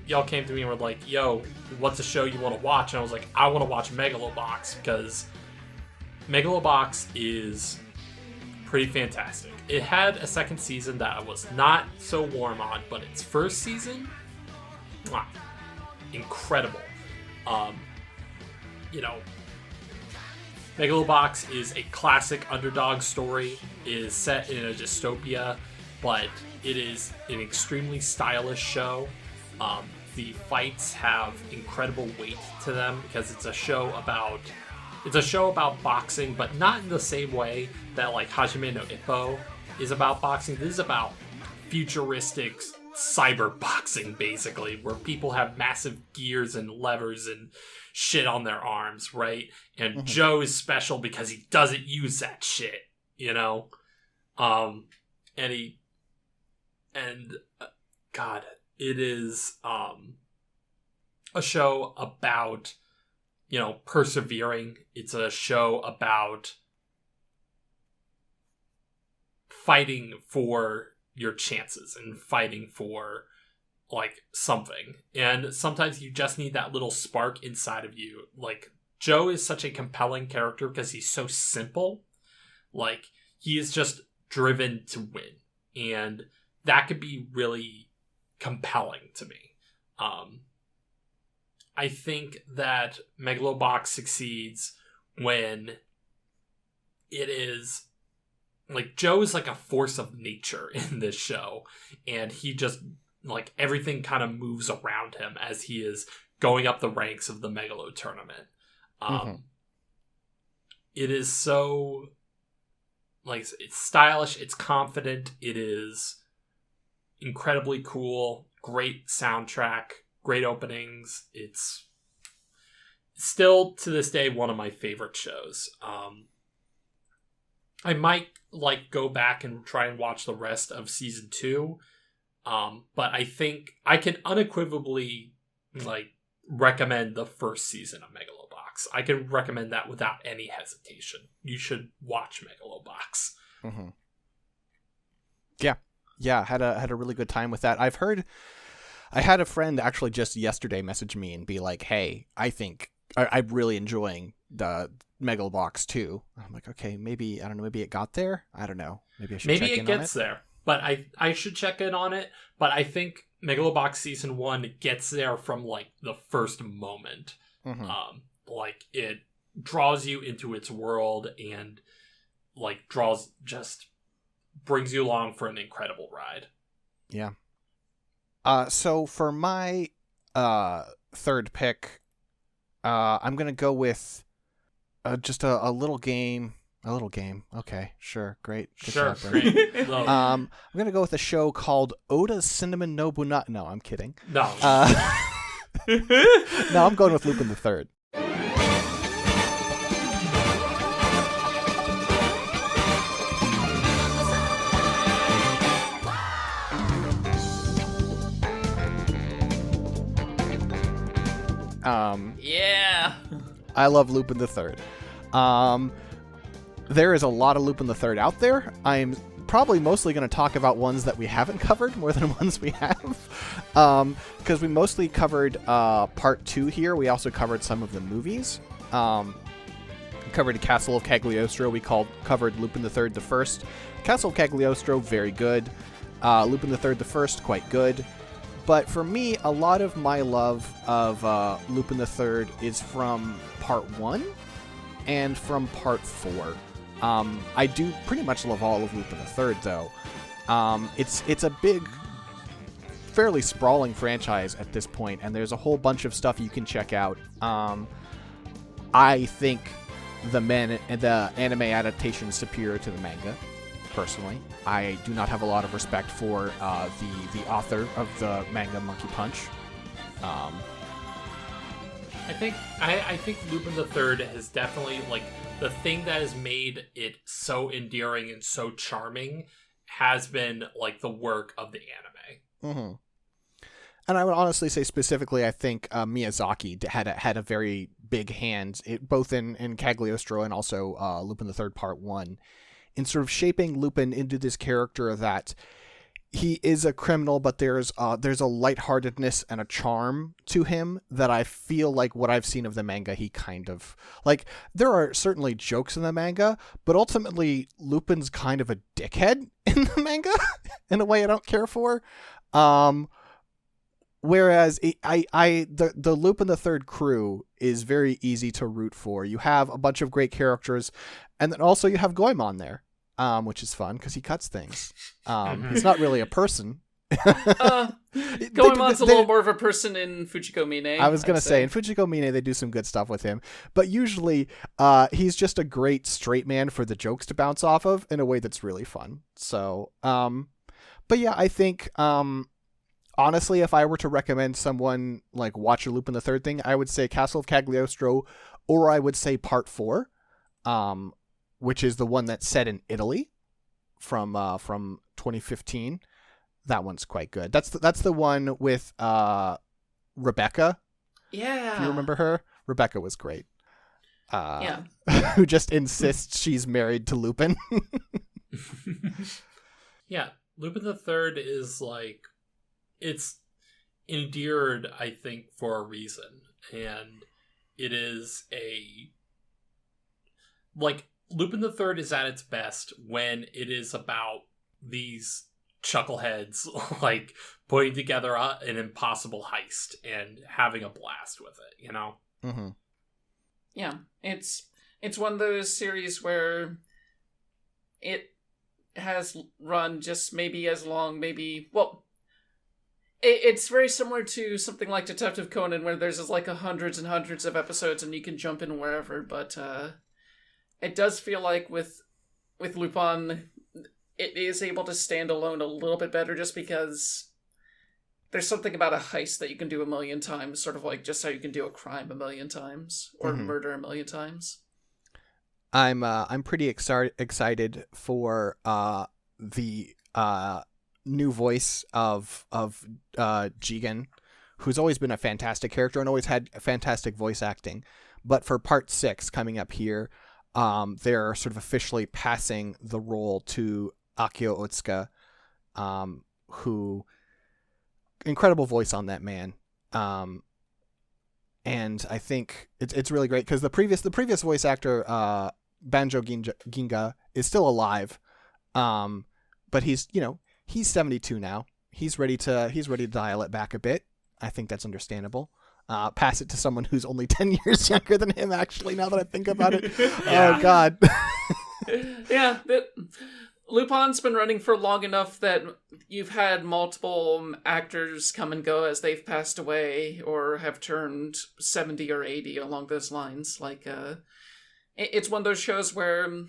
y'all came to me and were like, yo, what's a show you want to watch? And I was like, I want to watch Megalobox because Megalobox is pretty fantastic. It had a second season that I was not so warm on, but its first season, wow, incredible. Megalobox is a classic underdog story. It is set in a dystopia, but it is an extremely stylish show. The fights have incredible weight to them because it's a show about boxing, but not in the same way that like Hajime no Ippo is about boxing. This is about futuristic cyber boxing, basically, where people have massive gears and levers and shit on their arms, right? And Joe is special because he doesn't use that shit, you know? God, it is a show about, persevering. It's a show about fighting for your chances and fighting for like something. And sometimes you just need that little spark inside of you. Like, Joe is such a compelling character because he's so simple. Like, he is just driven to win. And that could be really compelling to me. I think that Megalobox succeeds when it is like Joe is like a force of nature in this show, and he just like everything kind of moves around him as he is going up the ranks of the Megalo tournament. It is so like it's stylish, it's confident, it is incredibly cool, great soundtrack, great openings. It's still to this day one of my favorite shows. I might like go back and try and watch the rest of season 2. But I think I can unequivocally like recommend the first season of Megalobox. I can recommend that without any hesitation. You should watch Megalobox. Yeah, had a really good time with that. I've heard. I had a friend actually just yesterday message me and be like, "Hey, I think I'm really enjoying the Megalobox too." I'm like, "Okay, maybe I don't know. Maybe it got there. I don't know. Maybe I should. Maybe check it in gets on it. there, but I should check in on it. But I think Megalobox season 1 gets there from like the first moment. Like it draws you into its world and like brings you along for an incredible ride. Yeah. So for my third pick, I'm gonna go with just a little game. A little game. Okay, sure, great. Good Sure, job, Brent. great. I'm gonna go with a show called Oda's Cinnamon Nobunaga. No, I'm kidding. No. No, I'm going with Lupin the Third. Yeah. I love Lupin the Third. There is a lot of Lupin the Third out there. I'm probably mostly going to talk about ones that we haven't covered more than ones we have. Because we mostly covered part 2 here. We also covered some of the movies. We covered Castle of Cagliostro. We covered Lupin the Third the First. Castle of Cagliostro, very good. Lupin the Third the First, quite good. But for me, a lot of my love of Lupin the Third is from part 1 and from part 4. I do pretty much love all of Lupin the Third, though. It's a big, fairly sprawling franchise at this point, and there's a whole bunch of stuff you can check out. I think the anime adaptation is superior to the manga, personally. I do not have a lot of respect for the author of the manga Monkey Punch. I think Lupin the Third has definitely, like, the thing that has made it so endearing and so charming has been, like, the work of the anime. Mm-hmm. And I would honestly say specifically, I think Miyazaki had a very big hand, both in Cagliostro and also Lupin the Third Part 1, in sort of shaping Lupin into this character that he is a criminal, but there's a lightheartedness and a charm to him that I feel like what I've seen of the manga, he kind of, like, there are certainly jokes in the manga, but ultimately Lupin's kind of a dickhead in the manga in a way I don't care for. Whereas the Lupin the Third crew is very easy to root for. You have a bunch of great characters, and then also you have Goemon there, which is fun because he cuts things. He's not really a person. Goemon's a little more of a person in Fujiko Mine. I was going to say, in Fujiko Mine, they do some good stuff with him. But usually, he's just a great straight man for the jokes to bounce off of in a way that's really fun. So, but yeah, I think... honestly, if I were to recommend someone like watch a Lupin the Third thing, I would say Castle of Cagliostro, or I would say Part 4, which is the one that's set in Italy from 2015. That one's quite good. That's the one with Rebecca. Yeah. If you remember her, Rebecca was great. Yeah. Who just insists she's married to Lupin. Yeah, Lupin the Third is like, it's endeared, I think, for a reason. And it is like, Lupin the Third is at its best when it is about these chuckleheads, like, putting together an impossible heist and having a blast with it, you know? Mm-hmm. Yeah, it's one of those series where it has run just maybe as long, it's very similar to something like Detective Conan, where there's like hundreds and hundreds of episodes and you can jump in wherever, but it does feel like with Lupin, it is able to stand alone a little bit better just because there's something about a heist that you can do a million times, sort of like just how you can do a crime a million times, or murder a million times. I'm pretty excited for the new voice of Jigen, who's always been a fantastic character and always had fantastic voice acting. But for Part 6 coming up here, they're sort of officially passing the role to Akio Otsuka, who, incredible voice on that man. And I think it's really great because the previous voice actor, Banjo Ginga, is still alive. But he's 72 now. He's ready to dial it back a bit. I think that's understandable. Pass it to someone who's only 10 years younger than him, actually, now that I think about it. Yeah. Oh, God. Yeah, Lupin's been running for long enough that you've had multiple actors come and go as they've passed away or have turned 70 or 80 along those lines. Like, it's one of those shows where...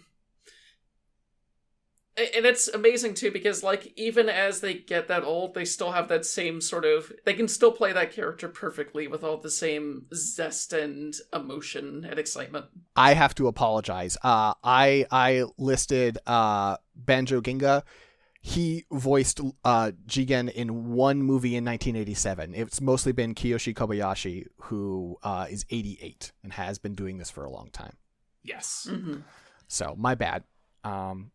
And it's amazing, too, because, like, even as they get that old, they still have that same sort of... They can still play that character perfectly with all the same zest and emotion and excitement. I have to apologize. I listed Banjo Ginga. he voiced Jigen in one movie in 1987. It's mostly been Kiyoshi Kobayashi, who is 88 and has been doing this for a long time. Yes. Mm-hmm. So, my bad.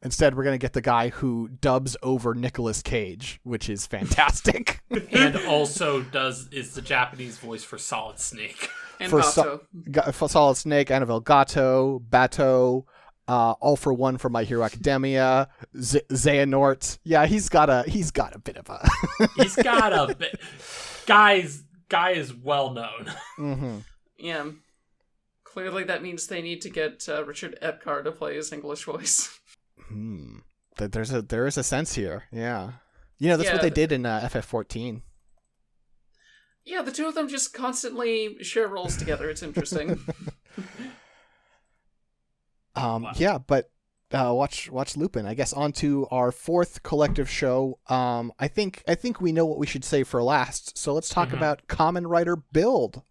Instead, we're going to get the guy who dubs over Nicolas Cage, which is fantastic. And also is the Japanese voice for Solid Snake. And for Gato. for Solid Snake, Annabelle Gato, Bato, All for One from My Hero Academia, Xehanort. Yeah, he's got a bit of a He's got a bit. Guy is well known. Mm-hmm. Yeah. Clearly that means they need to get Richard Epcar to play his English voice. There is a sense here. Yeah. That's what they did in FF14. Yeah, the two of them just constantly share roles together. It's interesting. Wow. Yeah, but watch Lupin. I guess on to our fourth collective show. I think we know what we should say for last. So let's talk about Kamen Rider Build.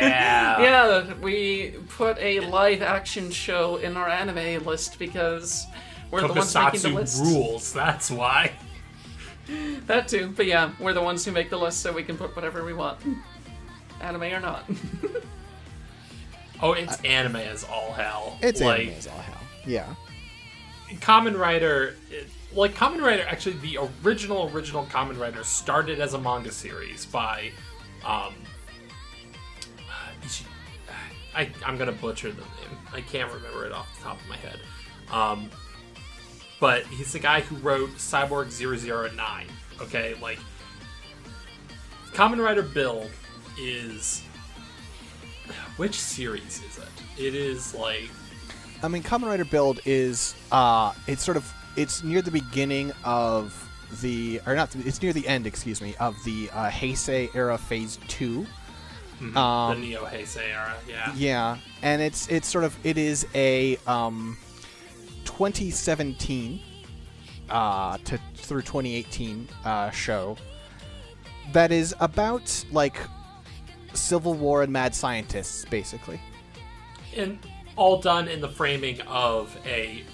Yeah, we put a live action show in our anime list because we're the ones making the list. Rules, that's why. That too, but yeah, we're the ones who make the list so we can put whatever we want. Anime or not. Oh, it's anime as all hell. It's anime as all hell. Yeah. Kamen Rider, Kamen Rider, actually the original Kamen Rider started as a manga series by, I'm gonna butcher the name. I can't remember it off the top of my head. But he's the guy who wrote Cyborg 009. Okay, Kamen Rider Build is... Which series is it? It is Kamen Rider Build is it's near the beginning of it's near the end, excuse me, of the Heisei era phase 2. The Neo Heisei era, yeah. Yeah, and it is a 2017 through 2018 show that is about Civil War and mad scientists, basically. And all done in the framing of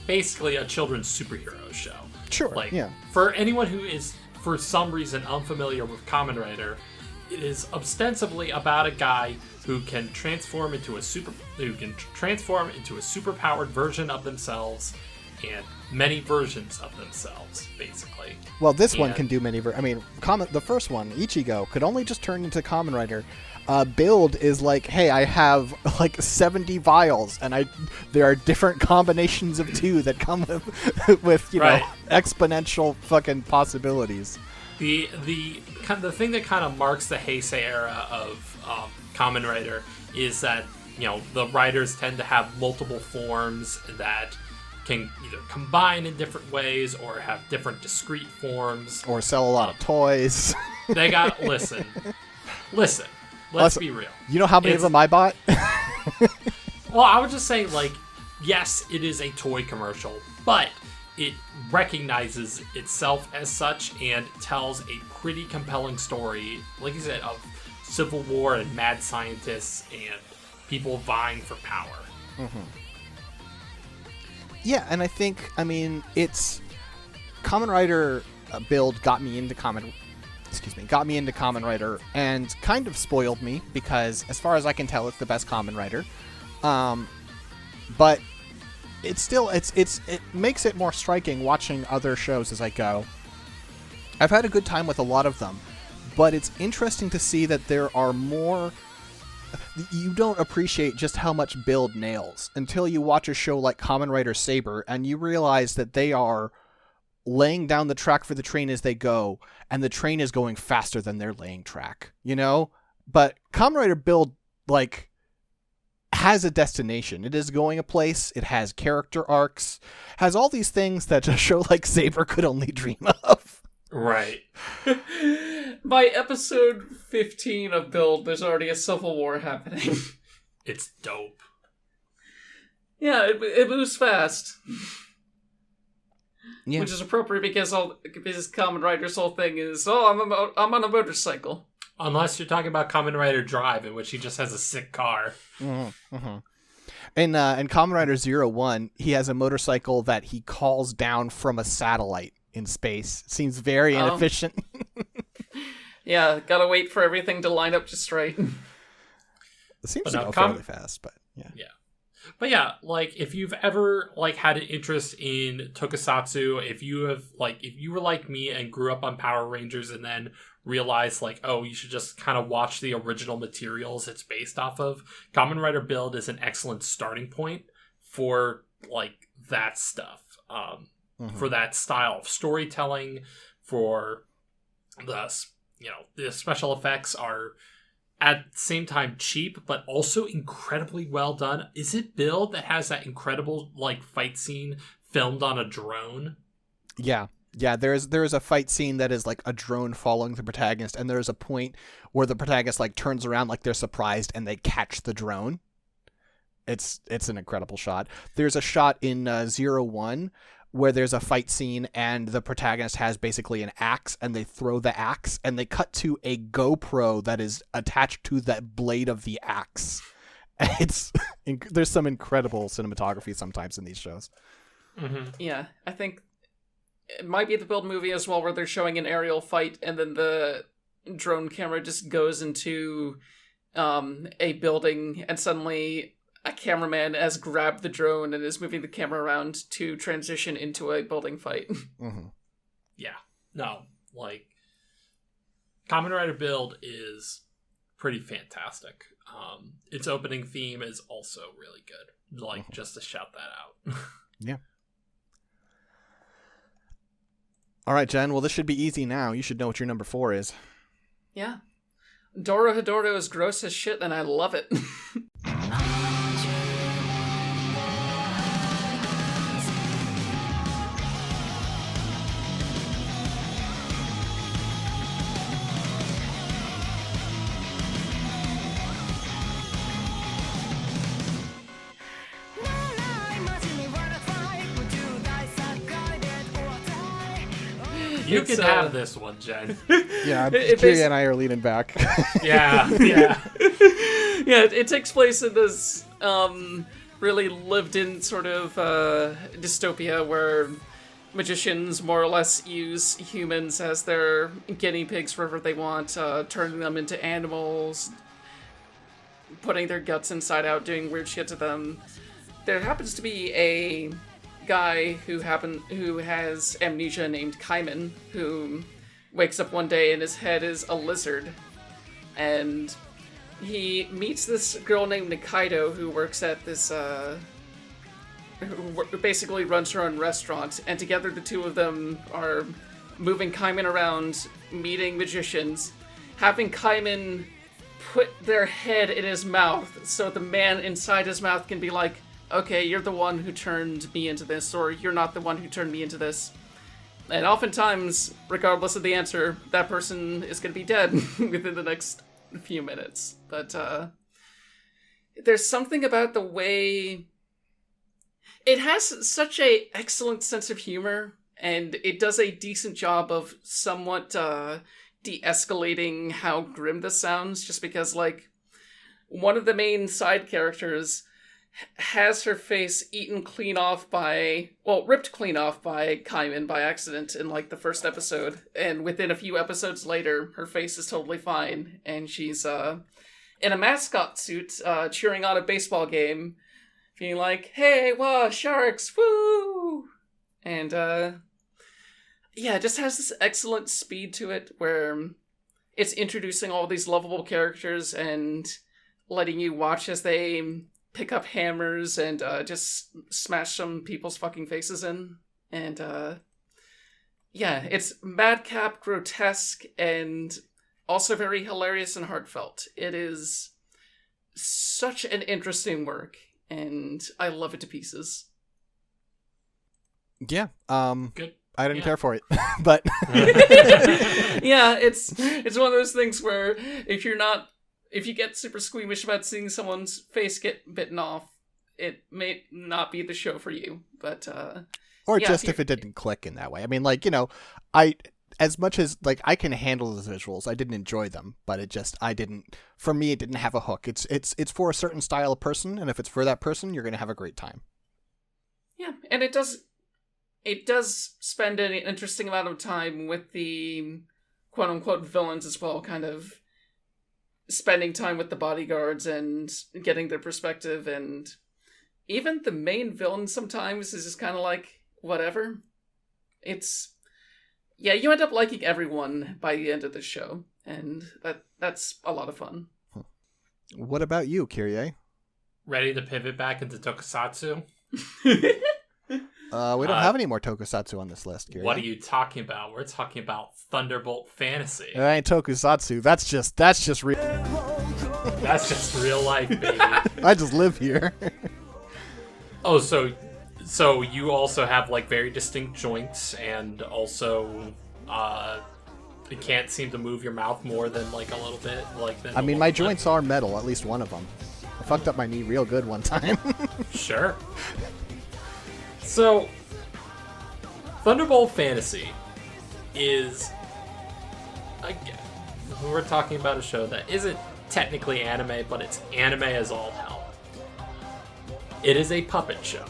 basically a children's superhero show. Sure. Yeah. For anyone who is for some reason unfamiliar with Kamen Rider, it is ostensibly about a guy who can transform into a superpowered version of themselves and many versions of themselves, basically. Well, this one can do many the first one, Ichigo, could only just turn into Kamen Rider. Build is hey, I have 70 vials, and there are different combinations of 2 that come with know, exponential fucking possibilities. The thing that kind of marks the Heisei era of Kamen Rider is that the riders tend to have multiple forms that can either combine in different ways or have different discrete forms or sell a lot of toys. They got listen. Let's be real. You know how many of them I bought? Well, I would just say yes, it is a toy commercial, but it recognizes itself as such and tells a pretty compelling story, like you said, of civil war and mad scientists and people vying for power. Mm-hmm. Yeah, and I think, it's Kamen Rider Build got me into Kamen Rider and kind of spoiled me because, as far as I can tell, it's the best Kamen Rider. But it's still it makes it more striking watching other shows as I go. I've had a good time with a lot of them, but it's interesting to see that there are more. You don't appreciate just how much Build nails until you watch a show like Kamen Rider Saber and you realize that they are laying down the track for the train as they go, and the train is going faster than they're laying track, But Kamen Rider Build, has a destination. It is going a place. It has character arcs, has all these things that a show like Saber could only dream of. Right. By episode 15 of Build, there's already a civil war happening. It's dope. Yeah, it moves fast. Yeah. Which is appropriate because Kamen Rider's whole thing is, I'm on a motorcycle. Unless you're talking about Kamen Rider Drive, in which he just has a sick car. Mm-hmm. Mm-hmm. In Kamen Rider 01, he has a motorcycle that he calls down from a satellite in space. Seems very inefficient. Yeah, gotta wait for everything to line up just right. It seems to go fairly fast, but yeah. Yeah. But yeah, like, if you've ever, like, had an interest in tokusatsu, if you were like me and grew up on Power Rangers and then realized, like, oh, you should just kind of watch the original materials it's based off of, Kamen Rider Build is an excellent starting point for, like, that stuff. For that style of storytelling, for the special effects are at the same time cheap, but also incredibly well done. Is it Build that has that incredible, like, fight scene filmed on a drone? Yeah. There is a fight scene that is like a drone following the protagonist, and there's a point where the protagonist like turns around like they're surprised and they catch the drone. It's an incredible shot. There's a shot in 01 where there's a fight scene and the protagonist has basically an axe and they throw the axe and they cut to a GoPro that is attached to that blade of the axe. There's some incredible cinematography sometimes in these shows. Mm-hmm. Yeah, I think it might be the Build movie as well, where they're showing an aerial fight and then the drone camera just goes into a building and suddenly a cameraman has grabbed the drone and is moving the camera around to transition into a building fight. Mm-hmm. Yeah. No, like, Kamen Rider Build is pretty fantastic. Its opening theme is also really good. Like, just to shout that out. Yeah. All right, Jen. Well, this should be easy now. You should know what your number 4 is. Yeah. Dorohedoro is gross as shit, and I love it. You can have this one, Jen. Yeah, Kyrie and I are leaning back. Yeah. Yeah, it takes place in this really lived-in sort of dystopia where magicians more or less use humans as their guinea pigs wherever they want, turning them into animals, putting their guts inside out, doing weird shit to them. There happens to be a guy who has amnesia named Kaiman, who wakes up one day and his head is a lizard, and he meets this girl named Nichijou who works at this who basically runs her own restaurant, and together the two of them are moving Kaiman around, meeting magicians, having Kaiman put their head in his mouth so the man inside his mouth can be like, okay, you're the one who turned me into this, or you're not the one who turned me into this. And oftentimes, regardless of the answer, that person is going to be dead within the next few minutes. But there's something about the way it has such a excellent sense of humor, and it does a decent job of somewhat de-escalating how grim this sounds, just because, like, one of the main side characters has her face ripped clean off by Kaiman by accident in, like, the first episode, and within a few episodes later, her face is totally fine, and she's in a mascot suit, cheering on a baseball game, being like, hey, wow, sharks, woo! And, it just has this excellent speed to it, where it's introducing all these lovable characters and letting you watch as they pick up hammers and just smash some people's fucking faces in. And, it's madcap, grotesque, and also very hilarious and heartfelt. It is such an interesting work, and I love it to pieces. Yeah. Good. I didn't care for it, but yeah, it's one of those things where if if you get super squeamish about seeing someone's face get bitten off, it may not be the show for you. But or yeah, just if it didn't click in that way. I mean, like, you know, as much as like I can handle the visuals, I didn't enjoy them, but for me it didn't have a hook. It's for a certain style of person, and if it's for that person, you're going to have a great time. Yeah, and it does spend an interesting amount of time with the quote unquote villains as well, kind of spending time with the bodyguards and getting their perspective, and even the main villain sometimes is just kind of like whatever. Yeah, you end up liking everyone by the end of the show, and that's a lot of fun. What about you, Kyrie? Ready to pivot back into tokusatsu? We don't have any more tokusatsu on this list, Kyrie. What are you talking about? We're talking about Thunderbolt Fantasy. It ain't tokusatsu. That's just real. That's just real life, baby. I just live here. Oh, so you also have like very distinct joints, and also you can't seem to move your mouth more than like a little bit. I mean, my joints are metal, at least one of them. I fucked up my knee real good one time. Sure. So, Thunderbolt Fantasy is, again, we're talking about a show that isn't technically anime, but it's anime as all hell. It is a puppet show.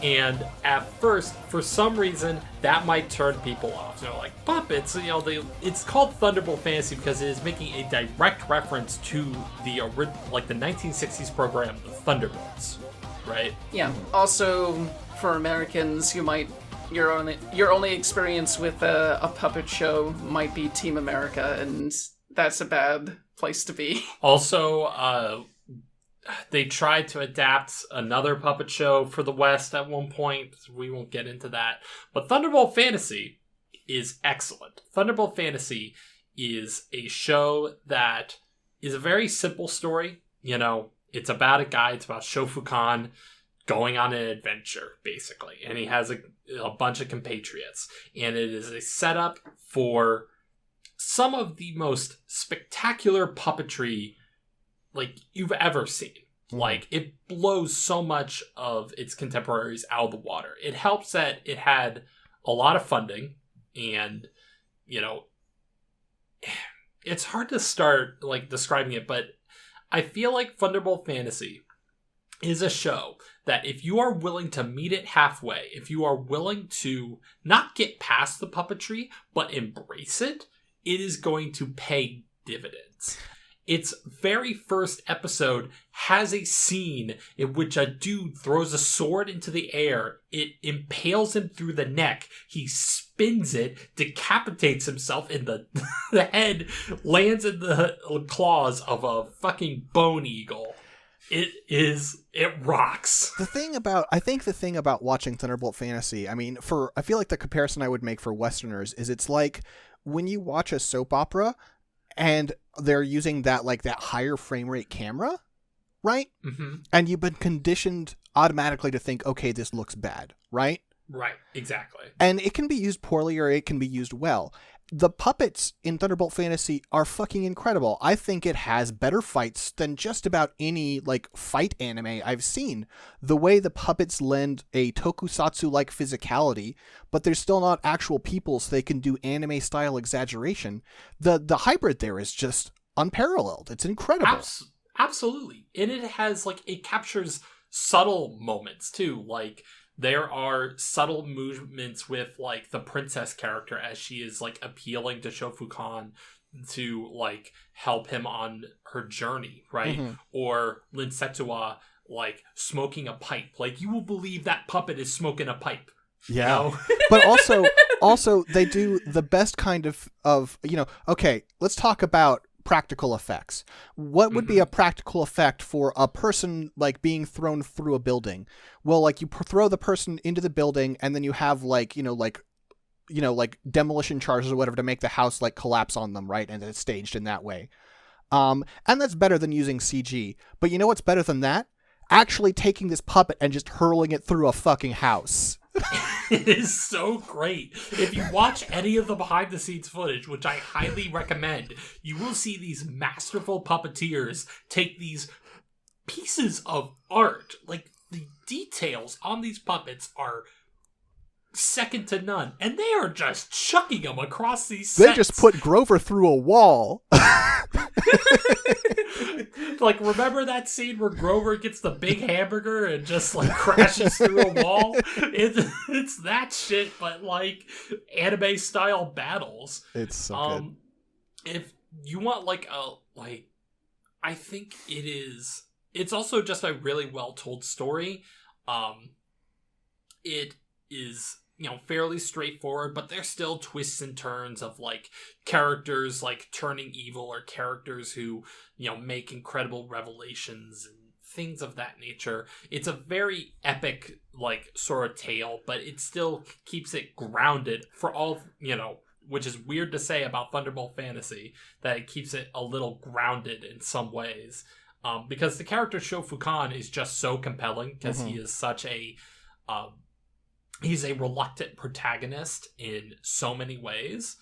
And at first, for some reason, that might turn people off. You know, like, puppets, you know, it's called Thunderbolt Fantasy because it is making a direct reference to the 1960s program, the Thunderbolts, right? Yeah. Also, for Americans, your only experience with a puppet show might be Team America, and that's a bad place to be. Also, they tried to adapt another puppet show for the West at one point. We won't get into that. But Thunderbolt Fantasy is excellent. Thunderbolt Fantasy is a show that is a very simple story. You know, it's about a guy. It's about Shofukan going on an adventure, basically. And he has a bunch of compatriots. And it is a setup for some of the most spectacular puppetry like you've ever seen. Like, it blows so much of its contemporaries out of the water. It helps that it had a lot of funding, and, you know, it's hard to start, like, describing it, but I feel like Thunderbolt Fantasy is a show that if you are willing to meet it halfway, if you are willing to not get past the puppetry, but embrace it, it is going to pay dividends. Its very first episode has a scene in which a dude throws a sword into the air. It impales him through the neck. He spins it, decapitates himself in the head, lands in the claws of a fucking bone eagle. It rocks. The thing about watching Thunderbolt Fantasy, I mean, I feel like the comparison I would make for Westerners is it's like when you watch a soap opera and they're using that higher frame rate camera, right? Mm-hmm. And you've been conditioned automatically to think, okay, this looks bad, right? Right, exactly. And it can be used poorly or it can be used well. The puppets in Thunderbolt Fantasy are fucking incredible. I think it has better fights than just about any fight anime I've seen. The way the puppets lend a tokusatsu-like physicality, but they're still not actual people, so they can do anime-style exaggeration. The hybrid there is just unparalleled. It's incredible. Absolutely. And it captures subtle moments, too. There are subtle movements with, the princess character as she is, appealing to Shofukan to, help him on her journey, right? Mm-hmm. Or Lin Setsuwa, smoking a pipe. You will believe that puppet is smoking a pipe. Yeah. You know? But also, they do the best kind of, okay, let's talk about practical effects. What would be a practical effect for a person being thrown through a building? Well, you throw the person into the building and then you have demolition charges or whatever to make the house collapse on them, right? And it's staged in that way. And that's better than using CG. But you know what's better than that? Actually taking this puppet and just hurling it through a fucking house. It is so great. If you watch any of the behind the scenes footage, which I highly recommend, you will see these masterful puppeteers take these pieces of art. Like, the details on these puppets are second to none, and they are just chucking them across these sets. They just put Grover through a wall. Like, remember that scene where Grover gets the big hamburger and just, like, crashes through a wall? It's that shit, but, like, anime-style battles. It's so good. If you want, I think it's also just a really well-told story. It is, fairly straightforward, but there's still twists and turns of, like, characters, like, turning evil, or characters who, make incredible revelations and things of that nature. It's a very epic, like, sort of tale, but it still keeps it grounded for all, which is weird to say about Thunderbolt Fantasy, that it keeps it a little grounded in some ways. Because the character Shofukan is just so compelling, because he is such a... he's a reluctant protagonist in so many ways,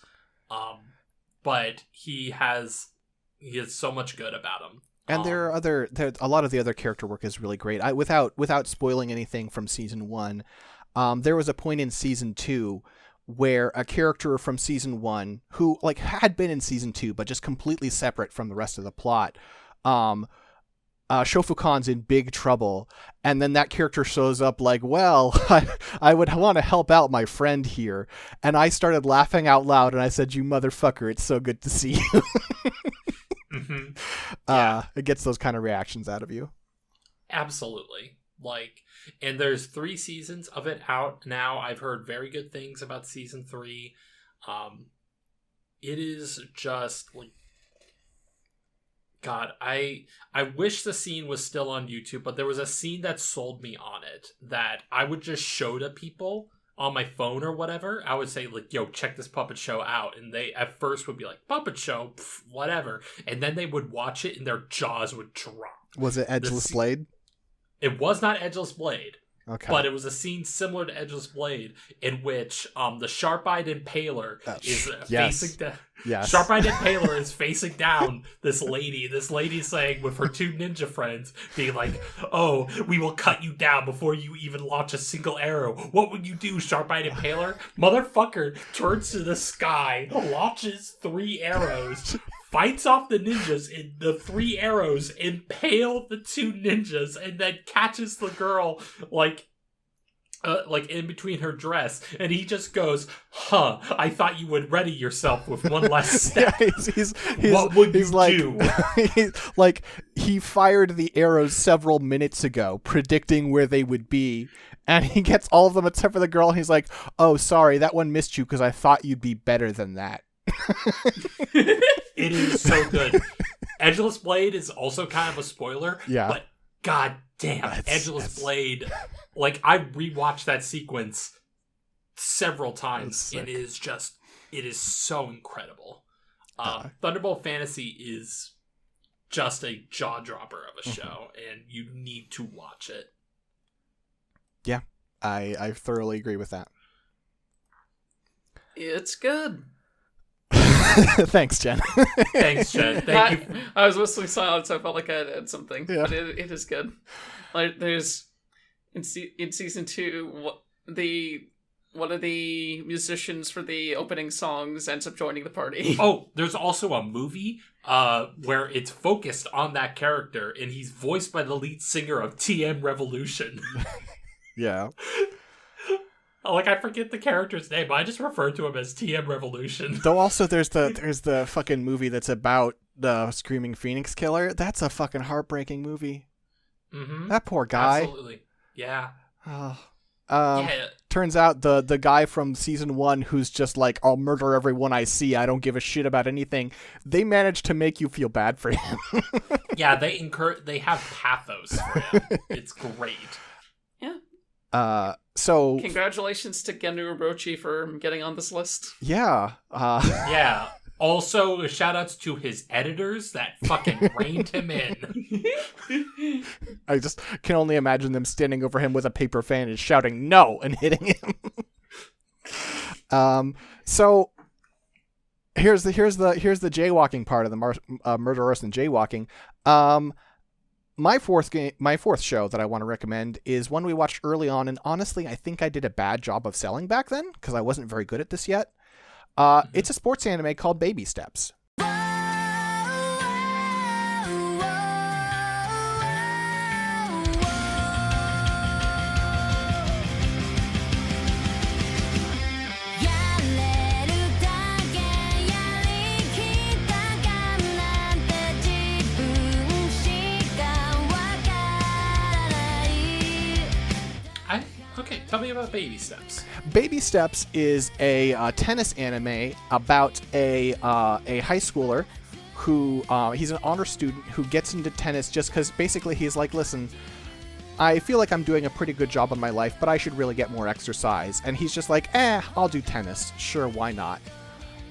but he has so much good about him. And a lot of the other character work is really great. Without spoiling anything from season 1, there was a point in season 2 where a character from season 1 who, like, had been in season 2 but just completely separate from the rest of the plot, Shofukan's in big trouble, and then that character shows up like, well, I would want to help out my friend here. And I started laughing out loud, and I said, you motherfucker, it's so good to see you. It gets those kind of reactions out of you. Absolutely. Like, and there's 3 seasons of it out now. I've heard very good things about season 3. It is just, like, God, I wish the scene was still on YouTube, but there was a scene that sold me on it that I would just show to people on my phone or whatever. I would say, like, yo, check this puppet show out. And they at first would be like, puppet show, whatever. And then they would watch it and their jaws would drop. Was it Edgeless Blade? It was not Edgeless Blade. Okay. But it was a scene similar to Edgeless Blade in which the Sharp-Eyed Impaler is facing down. Yes. Sharp-Eyed Impaler is facing down this lady. This lady saying with her 2 ninja friends, being like, "Oh, we will cut you down before you even launch a single arrow. What would you do, Sharp-Eyed Impaler?" Motherfucker turns to the sky, launches 3 arrows, fights off the ninjas, and the 3 arrows impale the 2 ninjas, and then catches the girl, like in between her dress, and he just goes, I thought you would ready yourself with one last step. What would you do? Like, he fired the arrows several minutes ago, predicting where they would be, and he gets all of them except for the girl, and he's like, oh, sorry, that one missed you because I thought you'd be better than that. It is so good. Edgeless Blade is also kind of a spoiler, but god damn, Edgeless Blade, like, I rewatched that sequence several times, and it is so incredible. Thunderbolt Fantasy is just a jaw-dropper of a show, and you need to watch it. Yeah, I thoroughly agree with that. It's good. Thanks, Jen. Thank you. I was whistling silent, so I felt like I had something. Yeah. But it is good. Like, there's in season 2, one of the musicians for the opening songs ends up joining the party. Oh, there's also a movie where it's focused on that character, and he's voiced by the lead singer of TM Revolution. Yeah. Like, I forget the character's name, but I just refer to him as TM Revolution. Though also there's the fucking movie that's about the Screaming Phoenix Killer. That's a fucking heartbreaking movie. Mm-hmm. That poor guy. Absolutely. Yeah. Turns out the guy from season 1 who's just like, I'll murder everyone I see, I don't give a shit about anything, they managed to make you feel bad for him. Yeah, they have pathos for him. It's great. Yeah. So congratulations to Genu Orochi for getting on this list. Yeah. Yeah. Also, shout-outs to his editors that fucking reined him in. I just can only imagine them standing over him with a paper fan and shouting, no, and hitting him. So here's the jaywalking part of the murder arson jaywalking. My fourth show that I want to recommend is one we watched early on, and honestly, I think I did a bad job of selling back then because I wasn't very good at this yet. It's a sports anime called Baby Steps. Okay, tell me about Baby Steps. Baby Steps is a tennis anime about a high schooler who he's an honor student who gets into tennis just because basically he's like, listen, I feel like I'm doing a pretty good job in my life, but I should really get more exercise. And he's just like, I'll do tennis. Sure, why not?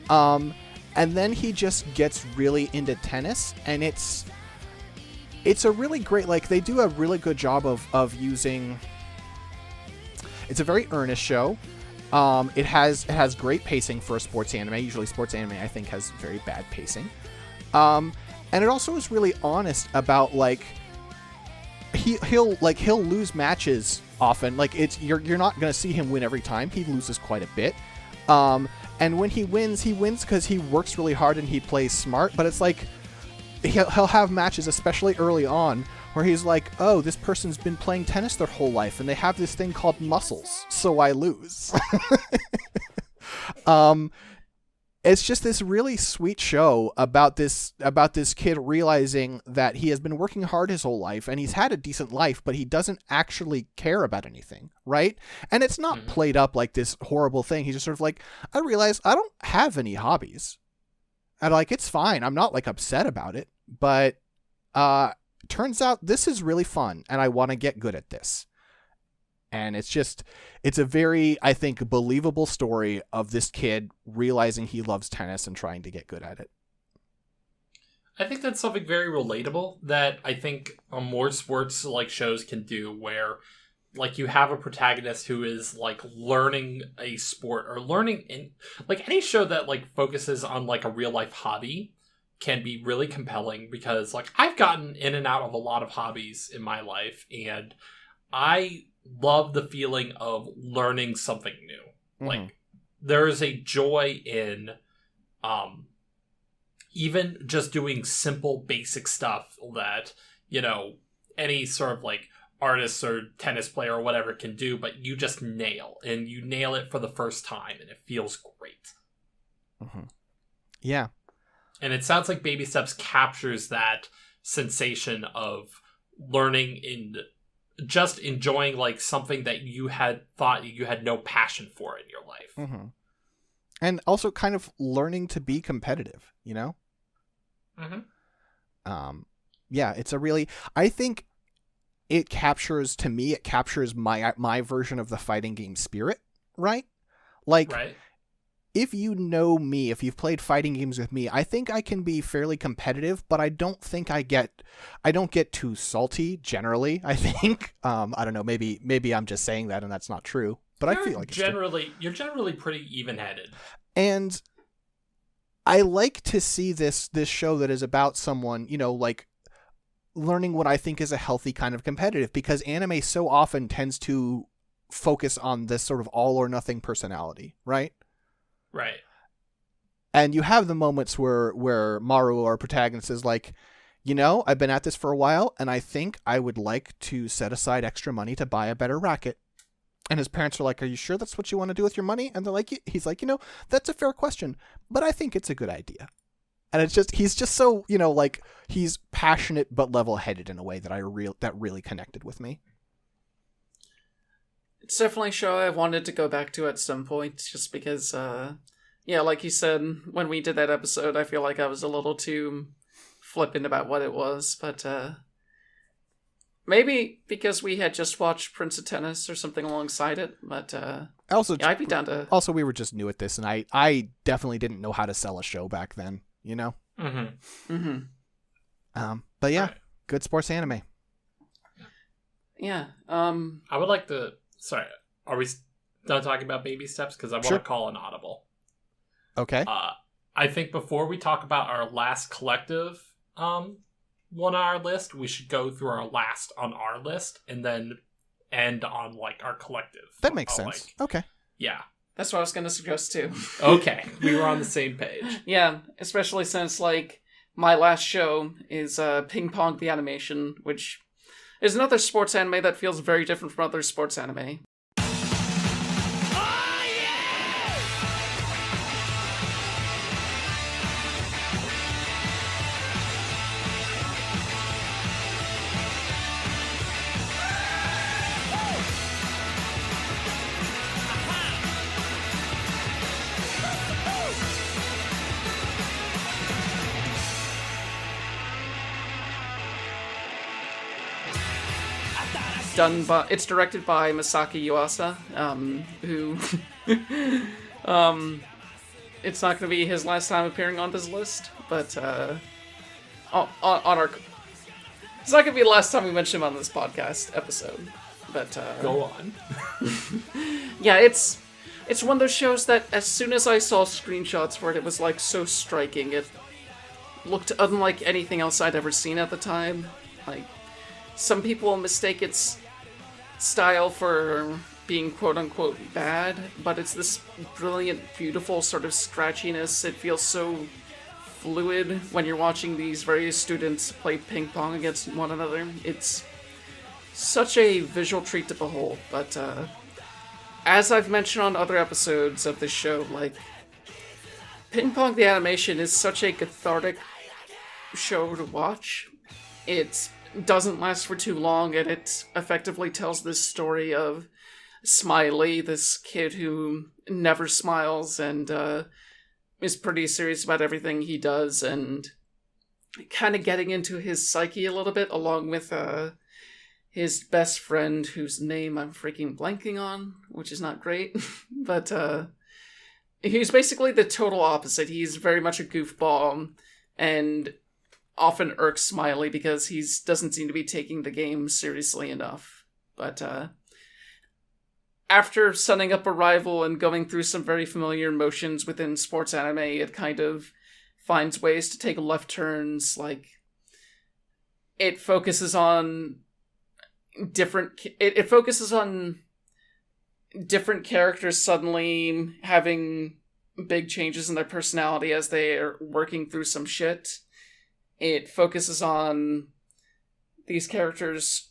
And then he just gets really into tennis, and it's a really great, like, they do a really good job of using. It's a very earnest show. It has great pacing for a sports anime. Usually sports anime, I think, has very bad pacing. And it also is really honest about, like, he'll lose matches often. Like, you're not going to see him win every time. He loses quite a bit. And when he wins because he works really hard and he plays smart. But it's like he'll have matches, especially early on, where he's like, oh, this person's been playing tennis their whole life, and they have this thing called muscles, so I lose. It's just this really sweet show about this kid realizing that he has been working hard his whole life, and he's had a decent life, but he doesn't actually care about anything, right? And it's not played up like this horrible thing. He's just sort of like, I realize I don't have any hobbies. And, like, it's fine. I'm not, like, upset about it, but turns out this is really fun, and I want to get good at this. And it's a very, I think, believable story of this kid realizing he loves tennis and trying to get good at it. I think that's something very relatable that I think more sports like shows can do, where like you have a protagonist who is like learning a sport or learning in like any show that like focuses on like a real life hobby can be really compelling, because like I've gotten in and out of a lot of hobbies in my life, and I love the feeling of learning something new. Like there is a joy in even just doing simple basic stuff that, you know, any sort of like artist or tennis player or whatever can do, but you just nail it for the first time, and it feels great. Yeah. And it sounds like Baby Steps captures that sensation of learning in just enjoying like something that you had thought you had no passion for in your life. And also kind of learning to be competitive, you know? Yeah, it's a really, I think it captures my version of the fighting game spirit, right? Like, right. If you know me, if you've played fighting games with me, I think I can be fairly competitive, but I don't think I don't get too salty generally, I think. I don't know, maybe I'm just saying that and that's not true, but I feel like you're generally pretty even-headed. And I like to see this show that is about someone, you know, like learning what I think is a healthy kind of competitive, because anime so often tends to focus on this sort of all or nothing personality, right? Right. And you have the moments where Maru, our protagonist, is like, you know, I've been at this for a while, and I think I would like to set aside extra money to buy a better racket. And his parents are like, are you sure that's what you want to do with your money? And he's like, you know, that's a fair question, but I think it's a good idea. And he's just so, you know, like, he's passionate but level-headed in a way that really connected with me. It's definitely a show I wanted to go back to at some point, just because, yeah, like you said, when we did that episode, I feel like I was a little too flippant about what it was, but maybe because we had just watched Prince of Tennis or something alongside it, but also, yeah, I'd be down to... Also, we were just new at this, and I definitely didn't know how to sell a show back then, you know? But yeah, right. Good sports anime. Yeah. I would like to... Sorry, are we... done talking about baby steps? Because I want Sure. to call an audible. Okay. I think before we talk about our last collective one on our list, we should go through our last on our list and then end on like our collective. That makes sense. Okay. Yeah. That's what I was going to suggest too. Okay. We were on the same page. Yeah, especially since like my last show is Ping-Pong the Animation, which is another sports anime that feels very different from other sports anime. It's directed by Masaki Yuasa, who it's not going to be his last time appearing on this list, but on our it's not going to be the last time we mention him on this podcast episode. But Go on. yeah, it's one of those shows that as soon as I saw screenshots for it, it was like so striking. It looked unlike anything else I'd ever seen at the time. Like, some people mistake its style for being quote-unquote bad, but it's this brilliant, beautiful sort of scratchiness. It feels so fluid when you're watching these various students play ping pong against one another. It's such a visual treat to behold, but as I've mentioned on other episodes of this show, like, Ping-Pong the Animation is such a cathartic show to watch. It doesn't last for too long, and it effectively tells this story of Smiley, this kid who never smiles and is pretty serious about everything he does, and kind of getting into his psyche a little bit, along with his best friend, whose name I'm freaking blanking on, which is not great, but he's basically the total opposite. He's very much a goofball, and often irks Smiley because he doesn't seem to be taking the game seriously enough. But after setting up a rival and going through some very familiar motions within sports anime, it kind of finds ways to take left turns. Like, it focuses on different characters suddenly having big changes in their personality as they are working through some shit. It focuses on these characters'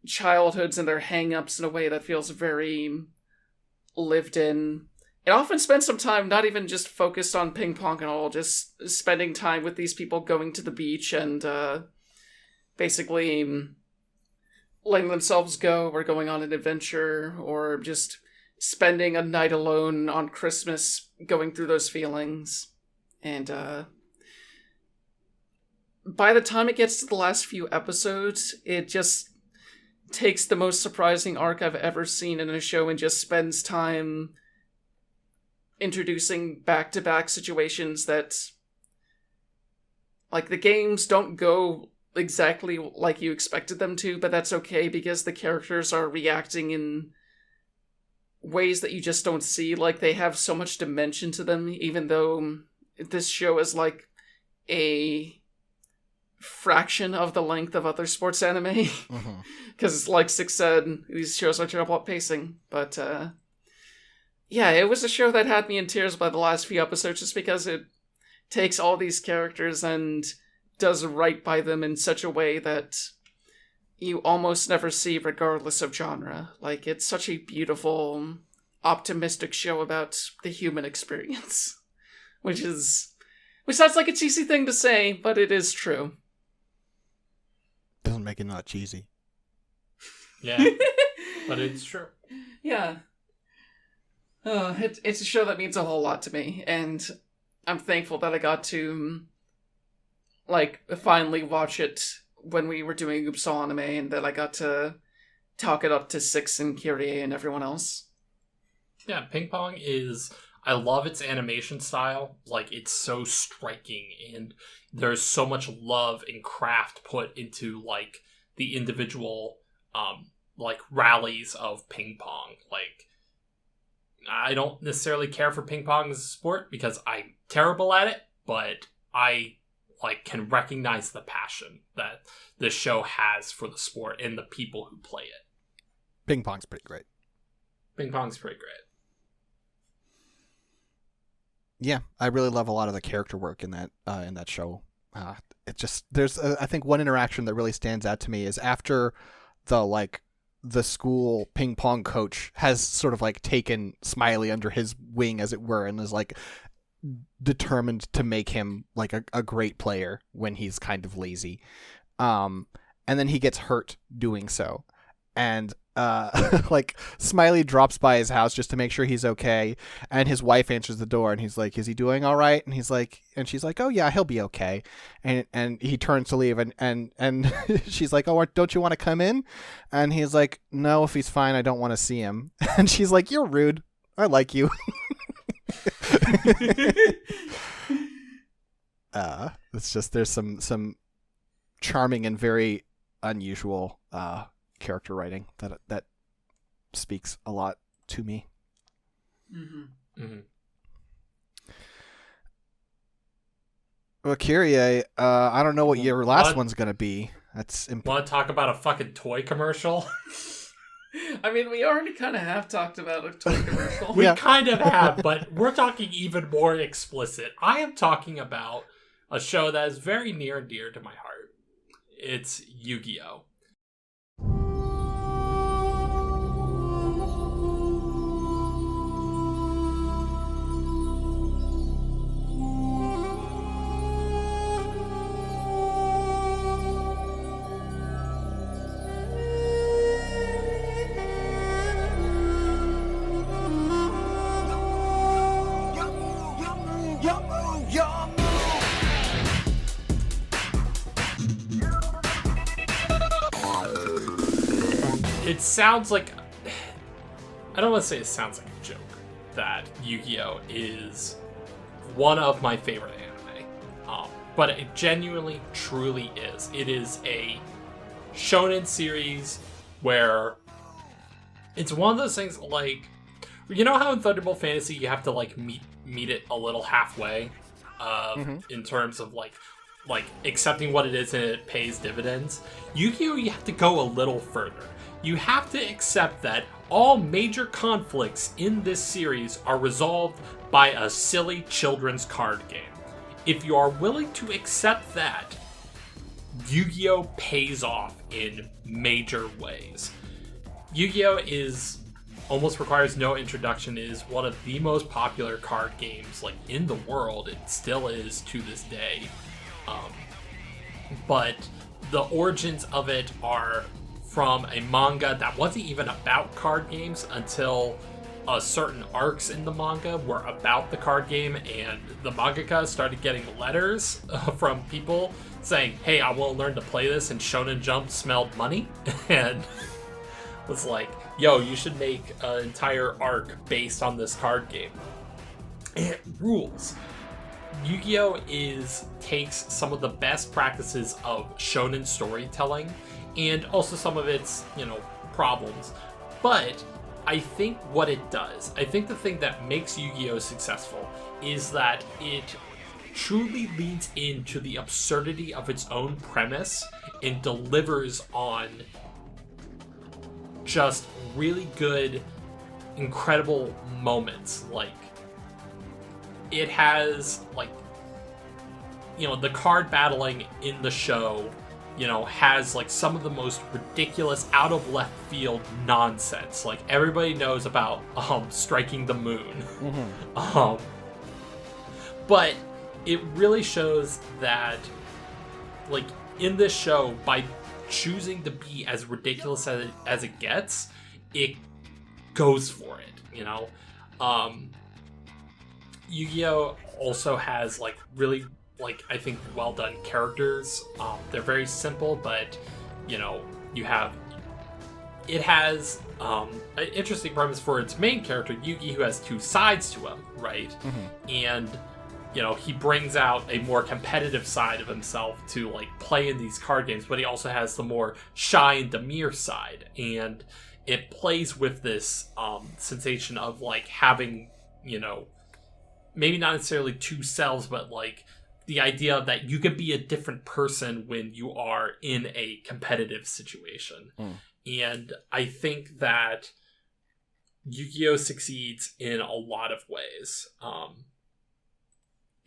childhoods and their hang-ups in a way that feels very lived in. It often spends some time not even just focused on ping pong at all, just spending time with these people going to the beach and basically letting themselves go or going on an adventure or just spending a night alone on Christmas going through those feelings. And by the time it gets to the last few episodes, it just takes the most surprising arc I've ever seen in a show and just spends time introducing back-to-back situations that, like, the games don't go exactly like you expected them to, but that's okay because the characters are reacting in ways that you just don't see. Like, they have so much dimension to them, even though this show is like a fraction of the length of other sports anime. Because, like Six said, these shows are terrible at pacing. But, yeah, it was a show that had me in tears by the last few episodes just because it takes all these characters and does right by them in such a way that you almost never see regardless of genre. Like, it's such a beautiful, optimistic show about the human experience. Which sounds like a cheesy thing to say, but it is true. Doesn't make it not cheesy. Yeah, but it's true. Yeah. It's a show that means a whole lot to me, and I'm thankful that I got to, like, finally watch it when we were doing Oops All Anime, and that I got to talk it up to Six and Kyrie and everyone else. Yeah, Ping Pong I love its animation style. Like, it's so striking, and there's so much love and craft put into, like, the individual, like, rallies of ping pong. Like, I don't necessarily care for ping pong as a sport because I'm terrible at it, but I can recognize the passion that this show has for the sport and the people who play it. Ping pong's pretty great. Ping pong's pretty great. Yeah, I really love a lot of the character work in that show. It just there's I think one interaction that really stands out to me is after the school ping pong coach has sort of taken Smiley under his wing, as it were, and is determined to make him a great player when he's kind of lazy. And then he gets hurt doing so. And Smiley drops by his house just to make sure he's okay, and his wife answers the door and he's like, "Is he doing all right?" And she's like, "Oh yeah, he'll be okay." And he turns to leave and she's like, "Oh, don't you want to come in?" And he's like, "No, if he's fine, I don't want to see him." And she's like, "You're rude. I like you." It's just there's some charming and very unusual character writing that speaks a lot to me. Mm-hmm. Mm-hmm. Well, Kyrie, I don't know what your last one's gonna be. That's want to talk about a fucking toy commercial? I mean, we already kind of have talked about a toy commercial. We kind of have, but we're talking even more explicit. I am talking about a show that is very near and dear to my heart. It's Yu-Gi-Oh! It sounds like... I don't want to say it sounds like a joke that Yu-Gi-Oh! Is one of my favorite anime. But it genuinely, truly is. It is a shonen series where it's one of those things you know how in Thunderbolt Fantasy you have to meet it a little halfway in terms of accepting what it is and it pays dividends? Yu-Gi-Oh! You have to go a little further. You have to accept that all major conflicts in this series are resolved by a silly children's card game. If you are willing to accept that, Yu-Gi-Oh! Pays off in major ways. Yu-Gi-Oh! Almost requires no introduction, is one of the most popular card games in the world. It still is to this day. But the origins of it are from a manga that wasn't even about card games until certain arcs in the manga were about the card game, and the mangaka started getting letters from people saying, "Hey, I want to learn to play this," and Shonen Jump smelled money and was like, "Yo, you should make an entire arc based on this card game." It rules. Yu-Gi-Oh! Takes some of the best practices of shonen storytelling and also some of its, problems. But I think what it does, I think the thing that makes Yu-Gi-Oh! Successful is that it truly leans into the absurdity of its own premise and delivers on just really good, incredible moments. It has, the card battling in the show, has some of the most ridiculous, out of left field nonsense. Everybody knows about striking the moon. Mm-hmm. But it really shows that, in this show, by choosing to be as ridiculous as it gets, it goes for it, Yu-Gi-Oh! Also has, really, I think, well done characters. They're very simple, but, it has an interesting premise for its main character, Yugi, who has two sides to him, right? Mm-hmm. And, he brings out a more competitive side of himself to, play in these card games, but he also has the more shy and demure side. And it plays with this sensation of like having, maybe not necessarily two selves, but like the idea that you could be a different person when you are in a competitive situation. And I think that Yu-Gi-Oh! Succeeds in a lot of ways.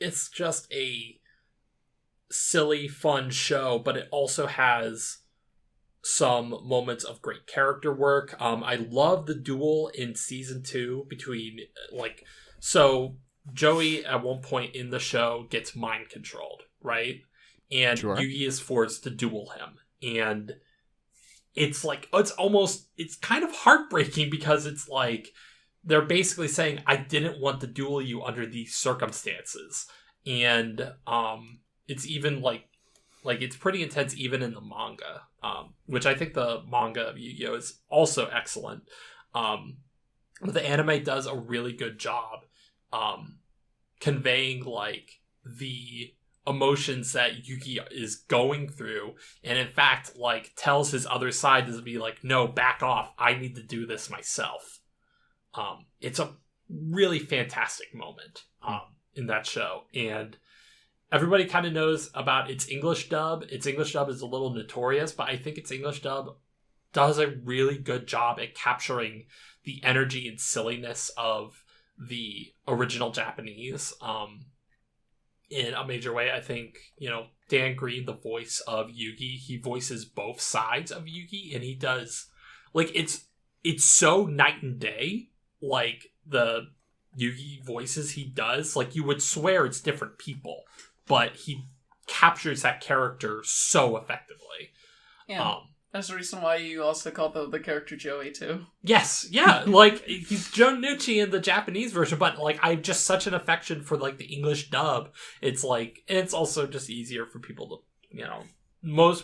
It's just a silly, fun show, but it also has some moments of great character work. I love the duel in season 2 between so Joey at one point in the show gets mind controlled, right? And Sure. Yugi is forced to duel him. And it's like, it's kind of heartbreaking because it's like, they're basically saying, I didn't want to duel you under these circumstances. And it's even like it's pretty intense even in the manga, which I think the manga of Yu-Gi-Oh! Is also excellent. But the anime does a really good job conveying like the emotions that Yugi is going through, and in fact like tells his other side to be like, no, back off, I need to do this myself. It's a really fantastic moment in that show, and everybody kind of knows about its English dub. Its English dub is a little notorious, but I think its English dub does a really good job at capturing the energy and silliness of the original Japanese in a major way. I think, Dan Green, the voice of Yugi, he voices both sides of Yugi, and he does, like, it's so night and day, like, the Yugi voices he does. Like, you would swear it's different people, but he captures that character so effectively. Yeah. There's a reason why you also call the character Joey, too. Yes, yeah, like, he's Joe Nucci in the Japanese version, but, like, I have just such an affection for, like, the English dub. It's, like, and it's also just easier for people to,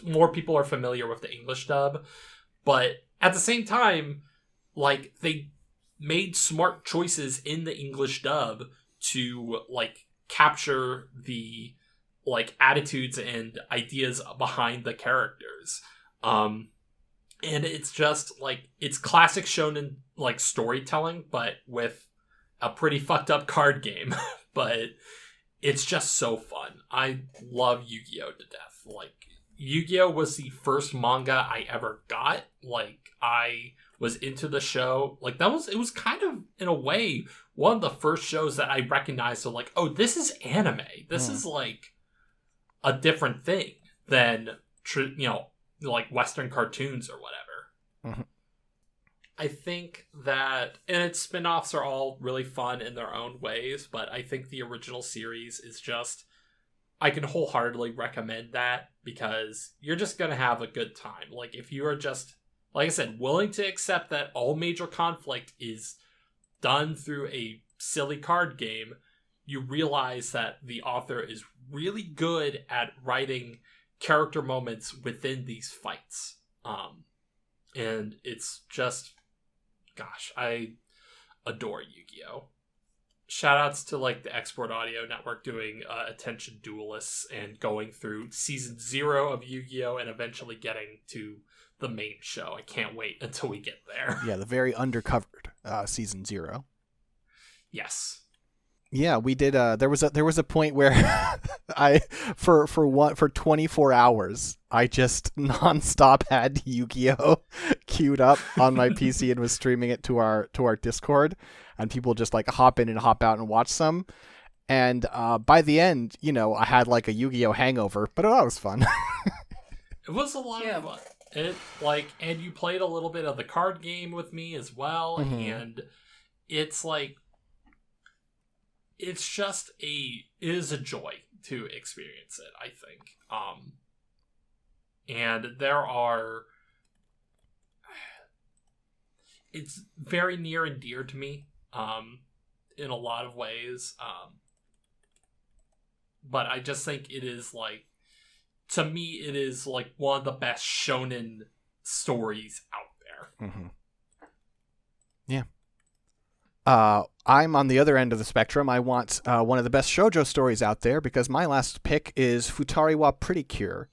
more people are familiar with the English dub, but at the same time, like, they made smart choices in the English dub to, like, capture the, like, attitudes and ideas behind the characters. And it's just like, it's classic shonen like storytelling, but with a pretty fucked up card game. But it's just so fun. I love Yu-Gi-Oh! To death. Like, Yu-Gi-Oh! Was the first manga I ever got. Like, I was into the show. Like, it was kind of, in a way, one of the first shows that I recognized. So, like, oh, this is anime. This is like a different thing than, like Western cartoons or whatever. I think that, and its spin-offs are all really fun in their own ways, but I think the original series is just, I can wholeheartedly recommend that because you're just going to have a good time. Like, if you are just, like I said, willing to accept that all major conflict is done through a silly card game, you realize that the author is really good at writing character moments within these fights. And it's just, gosh, I adore Yu-Gi-Oh! Shoutouts to like the Export Audio Network doing Attention Duelists and going through season 0 of Yu-Gi-Oh! And eventually getting to the main show. I can't wait until we get there. Yeah, the very undercovered season 0. Yes. Yeah, we did. There was a point where I for 24 hours I just nonstop had Yu-Gi-Oh! Queued up on my PC and was streaming it to our Discord, and people just like hop in and hop out and watch some. And by the end, I had like a Yu-Gi-Oh! Hangover, but it was fun. It was a lot of fun. And you played a little bit of the card game with me as well, and it's like, it is a joy to experience it, I think. And it's very near and dear to me, in a lot of ways. But I just think it is like, to me, it is like one of the best shonen stories out there. Yeah. I'm on the other end of the spectrum. I want one of the best shoujo stories out there because my last pick is Futari wa Pretty Cure.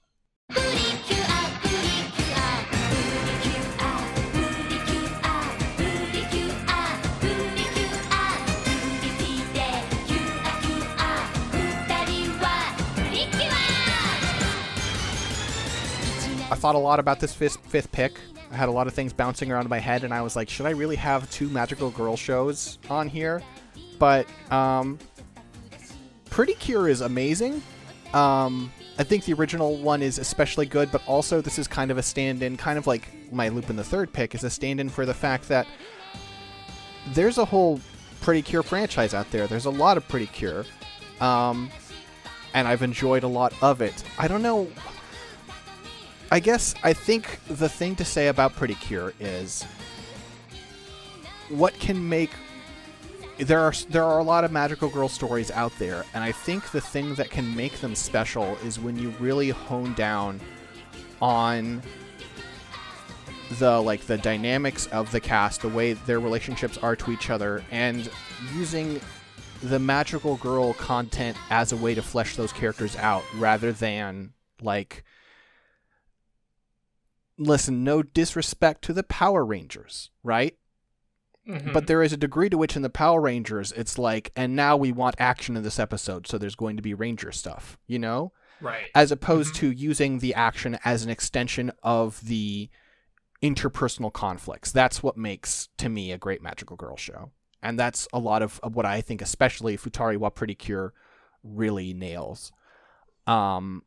thought a lot about this fifth pick. I had a lot of things bouncing around in my head, and I was like, should I really have 2 magical girl shows on here? But Pretty Cure is amazing. I think the original one is especially good, but also this is kind of a stand-in, kind of like my Lupin the Third pick is a stand-in for the fact that there's a whole Pretty Cure franchise out there. There's a lot of Pretty Cure, and I've enjoyed a lot of it. I don't know. I think the thing to say about Pretty Cure is what can make... There are a lot of magical girl stories out there, and I think the thing that can make them special is when you really hone down on the dynamics of the cast, the way their relationships are to each other, and using the magical girl content as a way to flesh those characters out rather than listen, no disrespect to the Power Rangers, right? Mm-hmm. But there is a degree to which in the Power Rangers, it's like, and now we want action in this episode, so there's going to be Ranger stuff, you know? Right. As opposed to using the action as an extension of the interpersonal conflicts. That's what makes, to me, a great magical girl show. And that's a lot of what I think, especially Futari wa Pretty Cure, really nails. There are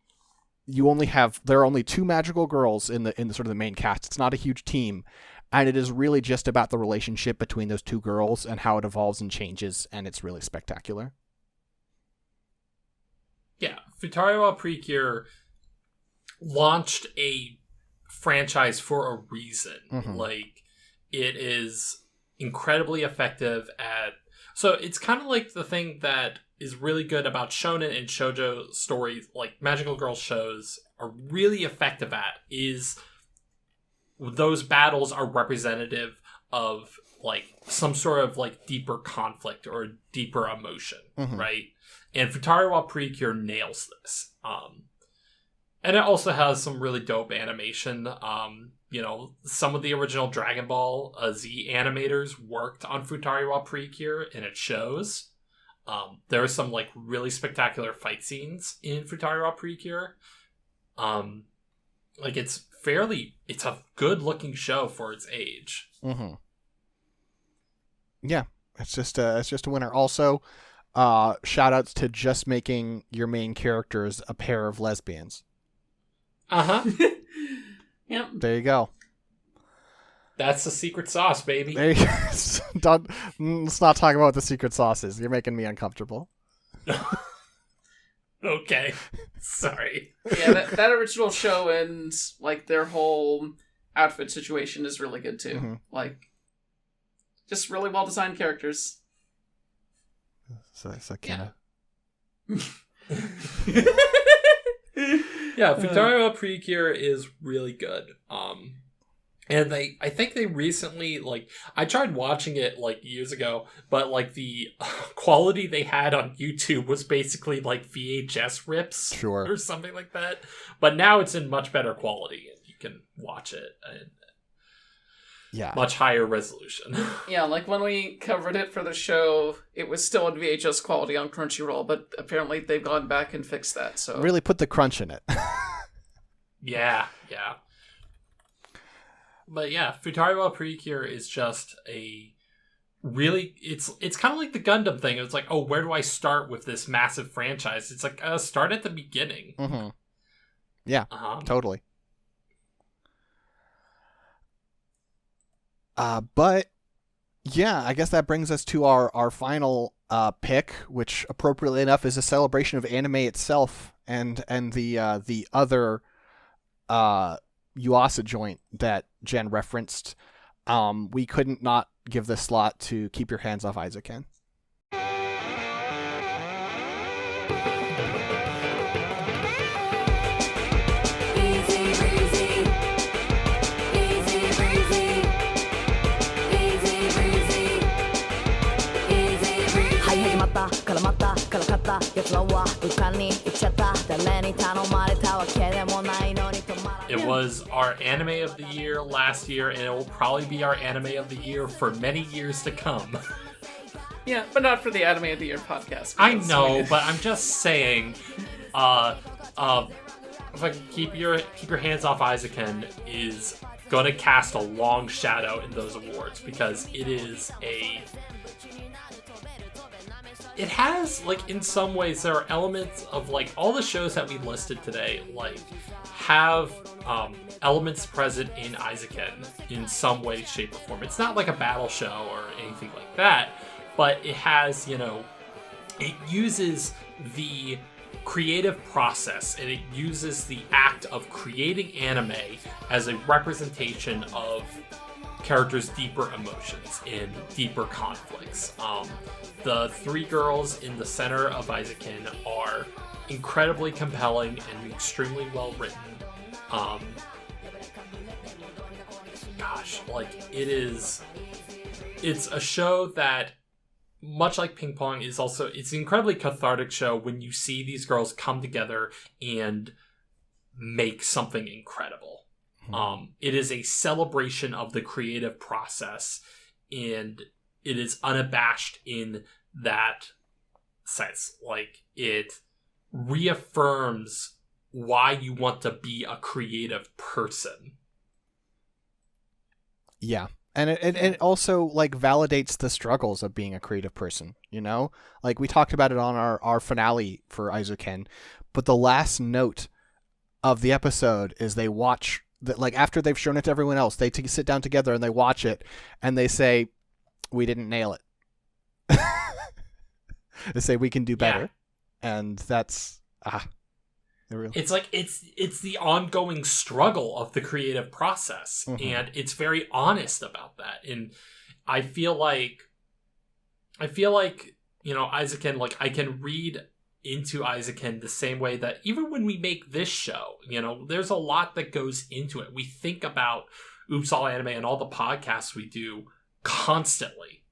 only 2 magical girls in the sort of the main cast. It's not a huge team. And it is really just about the relationship between those 2 girls and how it evolves and changes, and it's really spectacular. Yeah, Futari wa Pretty Cure launched a franchise for a reason. Mm-hmm. It is incredibly effective at... So it's kind of like the thing that is really good about shonen and shoujo stories, like magical girl shows, are really effective at is... those battles are representative of some sort of deeper conflict or deeper emotion, mm-hmm. right? And Futari wa Pretty Cure nails this. And it also has some really dope animation. Some of the original Dragon Ball Z animators worked on Futari wa Pretty Cure, and it shows. There are some really spectacular fight scenes in Futari wa Pretty Cure. It's a good looking show for its age. Mm-hmm. Yeah, it's just a winner. Also, shout outs to just making your main characters a pair of lesbians. Uh-huh. Yep. There you go. That's the secret sauce, baby. There you go. Let's not talk about what the secret sauce is. You're making me uncomfortable. Okay. Sorry. Yeah, that original show and their whole outfit situation is really good too. Mm-hmm. Just really well designed characters. So kind of. Yeah, Futari wa Pretty Cure is really good. And I think they recently, I tried watching it, years ago, but, the quality they had on YouTube was basically, VHS rips. Sure. Or something like that. But now it's in much better quality, and you can watch it in much higher resolution. Yeah, when we covered it for the show, it was still in VHS quality on Crunchyroll, but apparently they've gone back and fixed that, so... Really put the crunch in it. Yeah. But yeah, Futari wa Pretty Cure is just a really... It's kind of like the Gundam thing. It's where do I start with this massive franchise? It's start at the beginning. Mm-hmm. Yeah, totally. But yeah, I guess that brings us to our final pick, which appropriately enough is a celebration of anime itself and the other Yuasa joint that Jen referenced. We couldn't not give this slot to Keep Your Hands Off Isaac-Ken. It was our anime of the year last year, and it will probably be our anime of the year for many years to come. Yeah, but not for the Anime of the Year podcast. I know, but I'm just saying, keep your hands off Isaacen is gonna cast a long shadow in those awards, because it has, like, in some ways there are elements of, like, all the shows that we listed today, like, have elements present in Isaacen in some way, shape, or form. It's not like a battle show or anything like that, but it has, it uses the creative process, and it uses the act of creating anime as a representation of characters' deeper emotions and deeper conflicts. The three girls in the center of Isaacen are incredibly compelling and extremely well written. It's a show that, much like Ping Pong, it's an incredibly cathartic show when you see these girls come together and make something incredible. It is a celebration of the creative process, and it is unabashed in that sense. Like, it reaffirms why you want to be a creative person. Yeah. And it also, like, validates the struggles of being a creative person, Like, we talked about it on our finale for Aizuken, but the last note of the episode is they watch, like, after they've shown it to everyone else, they sit down together and they watch it, and they say, we didn't nail it. They say, we can do better. Yeah. And that's, it's like, it's the ongoing struggle of the creative process, and it's very honest about that. And I feel like, Aizuken, like, I can read into Aizuken the same way that even when we make this show, there's a lot that goes into it. We think about Oops All Anime and all the podcasts we do constantly.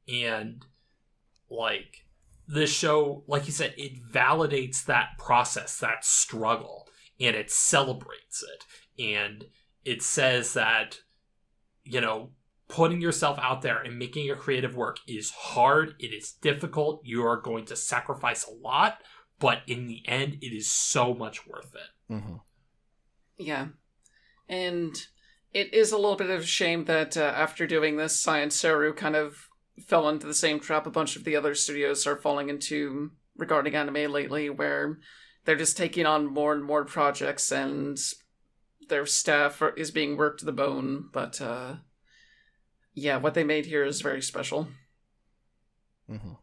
And, like, this show, like you said, it validates that process, that struggle, and it celebrates it. And it says that, putting yourself out there and making a creative work is hard. It is difficult. You are going to sacrifice a lot, but in the end, it is so much worth it. Mm-hmm. Yeah. And it is a little bit of a shame that after doing this, Science Saru kind of fell into the same trap a bunch of the other studios are falling into regarding anime lately, where they're just taking on more and more projects and their staff is being worked to the bone. But what they made here is very special. Mm-hmm.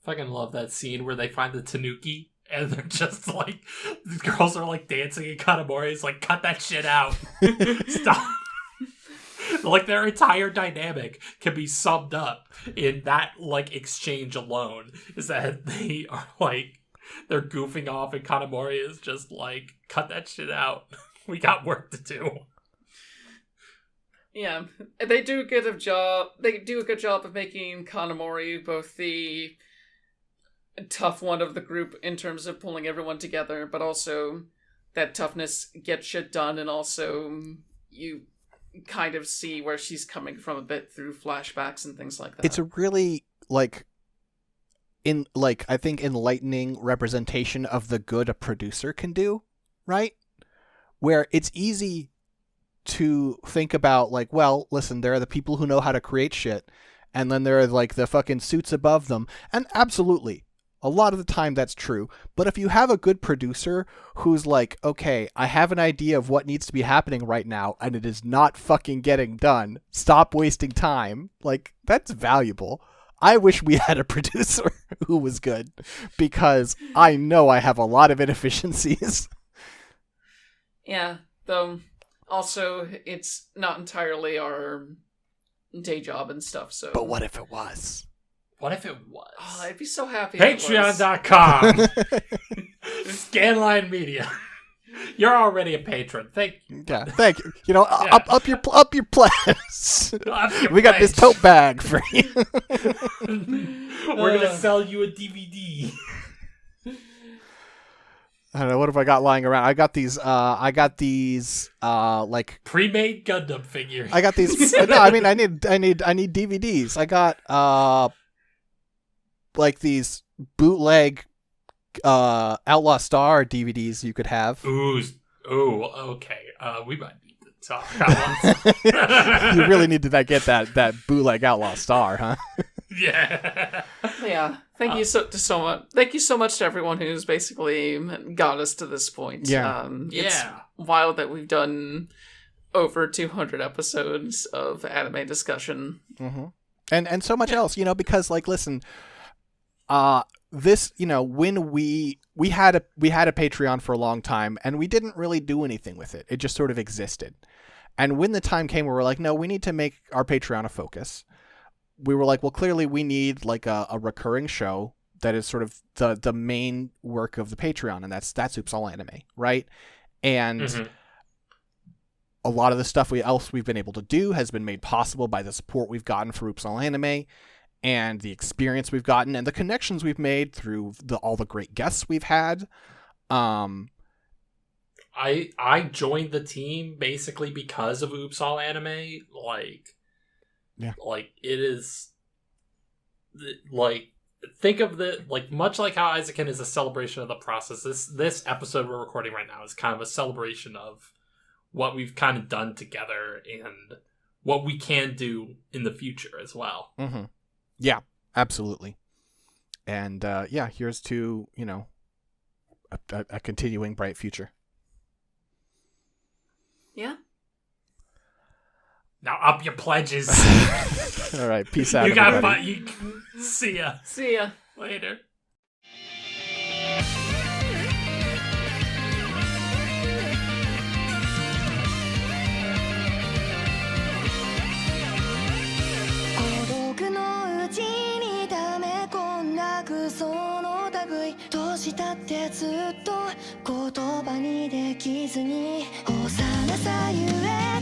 Fucking love that scene where they find the Tanuki and they're just like, the girls are like dancing, and Kanamori is like, cut that shit out. Stop. Like, their entire dynamic can be summed up in that, like, exchange alone. Is that they are, like, they're goofing off, and Kanamori is just like, cut that shit out. We got work to do. Yeah, they do a good job. They do a good job of making Kanamori both the tough one of the group in terms of pulling everyone together, but also that toughness gets shit done, and also you kind of see where she's coming from a bit through flashbacks and things like that. It's a really, I think enlightening representation of the good a producer can do, right? Where it's easy to think about, like, well, listen, there are the people who know how to create shit, and then there are, like, the fucking suits above them, and absolutely, a lot of the time that's true. But if you have a good producer who's like, okay, I have an idea of what needs to be happening right now, and it is not fucking getting done, stop wasting time, like, that's valuable. I wish we had a producer who was good, because I know I have a lot of inefficiencies. Yeah, though, also, it's not entirely our day job and stuff, so... But what if it was? What if it was? Oh, I'd be so happy. Patreon.com. Scanline Media. You're already a patron. Thank you. Yeah, thank you. Up your pledge. We got this tote bag for you. We're gonna sell you a DVD. I don't know, what have I got lying around? I got these like pre-made Gundam figures. I got these. No, I mean I need DVDs. I got like these bootleg Outlaw Star DVDs you could have. Ooh, okay. We might need to talk about You really need to get that bootleg Outlaw Star, huh? Yeah. Yeah. Thank you so much. Thank you so much to everyone who's basically got us to this point. Yeah. It's wild that we've done over 200 episodes of anime discussion. Mm-hmm. And so much else, because listen, this, when we had a Patreon for a long time and we didn't really do anything with it. It just sort of existed. And when the time came where we're like, no, we need to make our Patreon a focus. We were like, well, clearly we need a recurring show that is sort of the main work of the Patreon, and that's Oops All Anime, right? And a lot of the stuff we've been able to do has been made possible by the support we've gotten for Oops All Anime, and the experience we've gotten, and the connections we've made through all the great guests we've had. I joined the team basically because of Oops All Anime. It is think of much like how Isaacin is a celebration of the process. This episode we're recording right now is kind of a celebration of what we've kind of done together and what we can do in the future as well. Mm-hmm. Yeah, absolutely. And here's to a continuing bright future. Yeah. Now up your pledges. All right, peace out. You got everybody. See ya. See ya. Later. どうしたってずっと言葉にできずに幼さゆえ